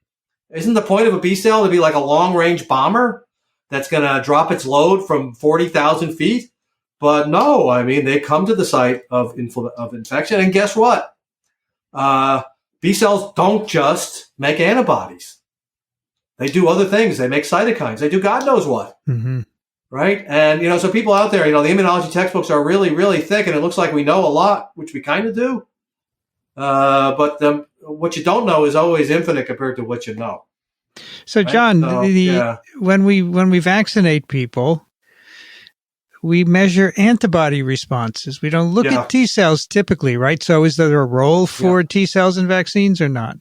Speaker 3: Isn't the point of a B cell to be like a long-range bomber that's going to drop its load from 40,000 feet? But no, I mean, they come to the site of infection, and guess what? B cells don't just make antibodies. They do other things. They make cytokines. They do God knows what. Mm-hmm. Right? And, so people out there, the immunology textbooks are really, really thick, and it looks like we know a lot, which we kind of do. But what you don't know is always infinite compared to what you know.
Speaker 1: So, right? John, when we vaccinate people, we measure antibody responses. We don't look at T cells typically, right? So is there a role for T cells in vaccines or not?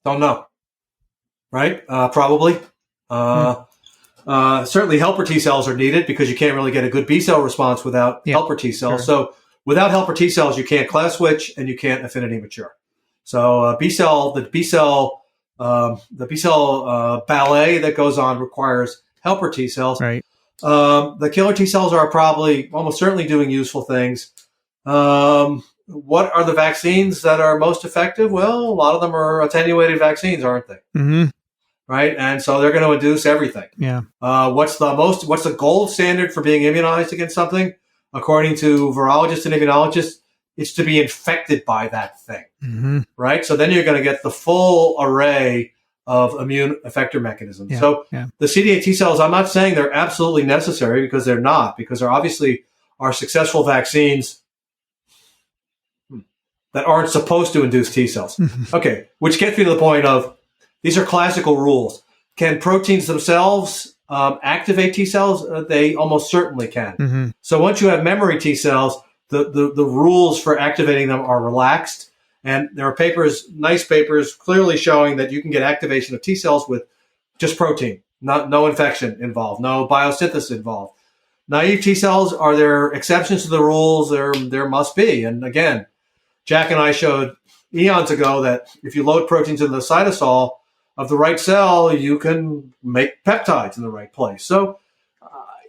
Speaker 3: Don't know. Right? Probably. Certainly helper T cells are needed because you can't really get a good B cell response without helper T cells. Sure. So without helper T cells, you can't class switch and you can't affinity mature. So the B cell ballet that goes on requires helper T cells.
Speaker 1: Right.
Speaker 3: The killer T cells are probably almost certainly doing useful things. What are the vaccines that are most effective? Well, a lot of them are attenuated vaccines, aren't they? Mm-hmm. Right. And so they're going to induce everything. Yeah. What's the gold standard for being immunized against something? According to virologists and immunologists, it's to be infected by that thing. Mm-hmm. Right. So then you're going to get the full array of immune effector mechanisms. Yeah, so the CD8 T cells, I'm not saying they're absolutely necessary because they're not, because there obviously are successful vaccines that aren't supposed to induce T cells. Okay. Which gets me to the point of, these are classical rules. Can proteins themselves activate T cells? They almost certainly can. Mm-hmm. So once you have memory T cells, the rules for activating them are relaxed. And there are nice papers, clearly showing that you can get activation of T cells with just protein, no infection involved, no biosynthesis involved. Naive T cells, are there exceptions to the rules? There must be. And again, Jack and I showed eons ago that if you load proteins into the cytosol of the right cell, you can make peptides in the right place. So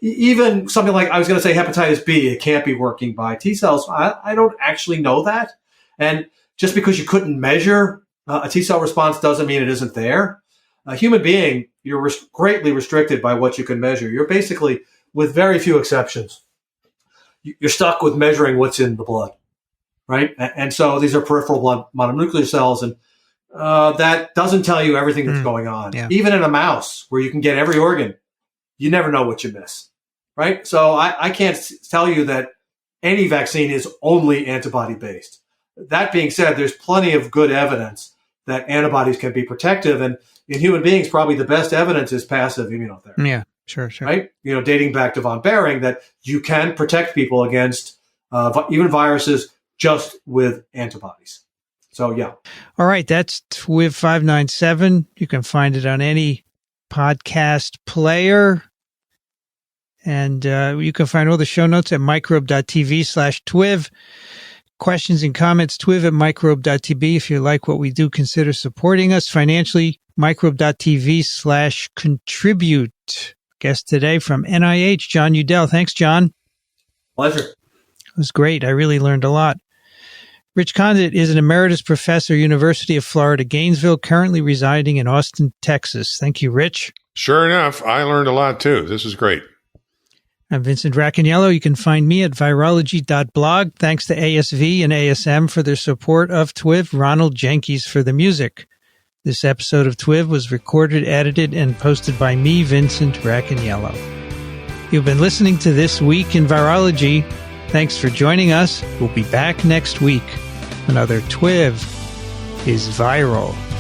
Speaker 3: even something like, I was going to say hepatitis B, it can't be working by T cells. I don't actually know that. And just because you couldn't measure a T cell response doesn't mean it isn't there. A human being, you're greatly restricted by what you can measure. You're basically, with very few exceptions, you're stuck with measuring what's in the blood, right? And so these are peripheral blood mononuclear cells, and that doesn't tell you everything that's going on. Yeah. Even in a mouse, where you can get every organ, you never know what you miss, right? So I can't tell you that any vaccine is only antibody-based. That being said, there's plenty of good evidence that antibodies can be protective. And in human beings, probably the best evidence is passive immunotherapy.
Speaker 1: Yeah, sure.
Speaker 3: Right? Dating back to von Behring, that you can protect people against even viruses just with antibodies. So, yeah.
Speaker 1: All right. That's TWiV 597. You can find it on any podcast player. And you can find all the show notes at microbe.tv/TWiV. Questions and comments, TWiV@microbe.tv. If you like what we do, consider supporting us financially. Microbe.tv/contribute. Guest today from NIH, Jon Yewdell. Thanks, John.
Speaker 3: Pleasure.
Speaker 1: It was great. I really learned a lot. Rich Condit is an emeritus professor, University of Florida, Gainesville, currently residing in Austin, Texas. Thank you, Rich.
Speaker 2: Sure enough, I learned a lot too. This is great.
Speaker 1: I'm Vincent Racaniello. You can find me at virology.blog. Thanks to ASV and ASM for their support of TWiV, Ronald Jenkins for the music. This episode of TWiV was recorded, edited, and posted by me, Vincent Racaniello. You've been listening to This Week in Virology. Thanks for joining us. We'll be back next week. Another TWiV is viral.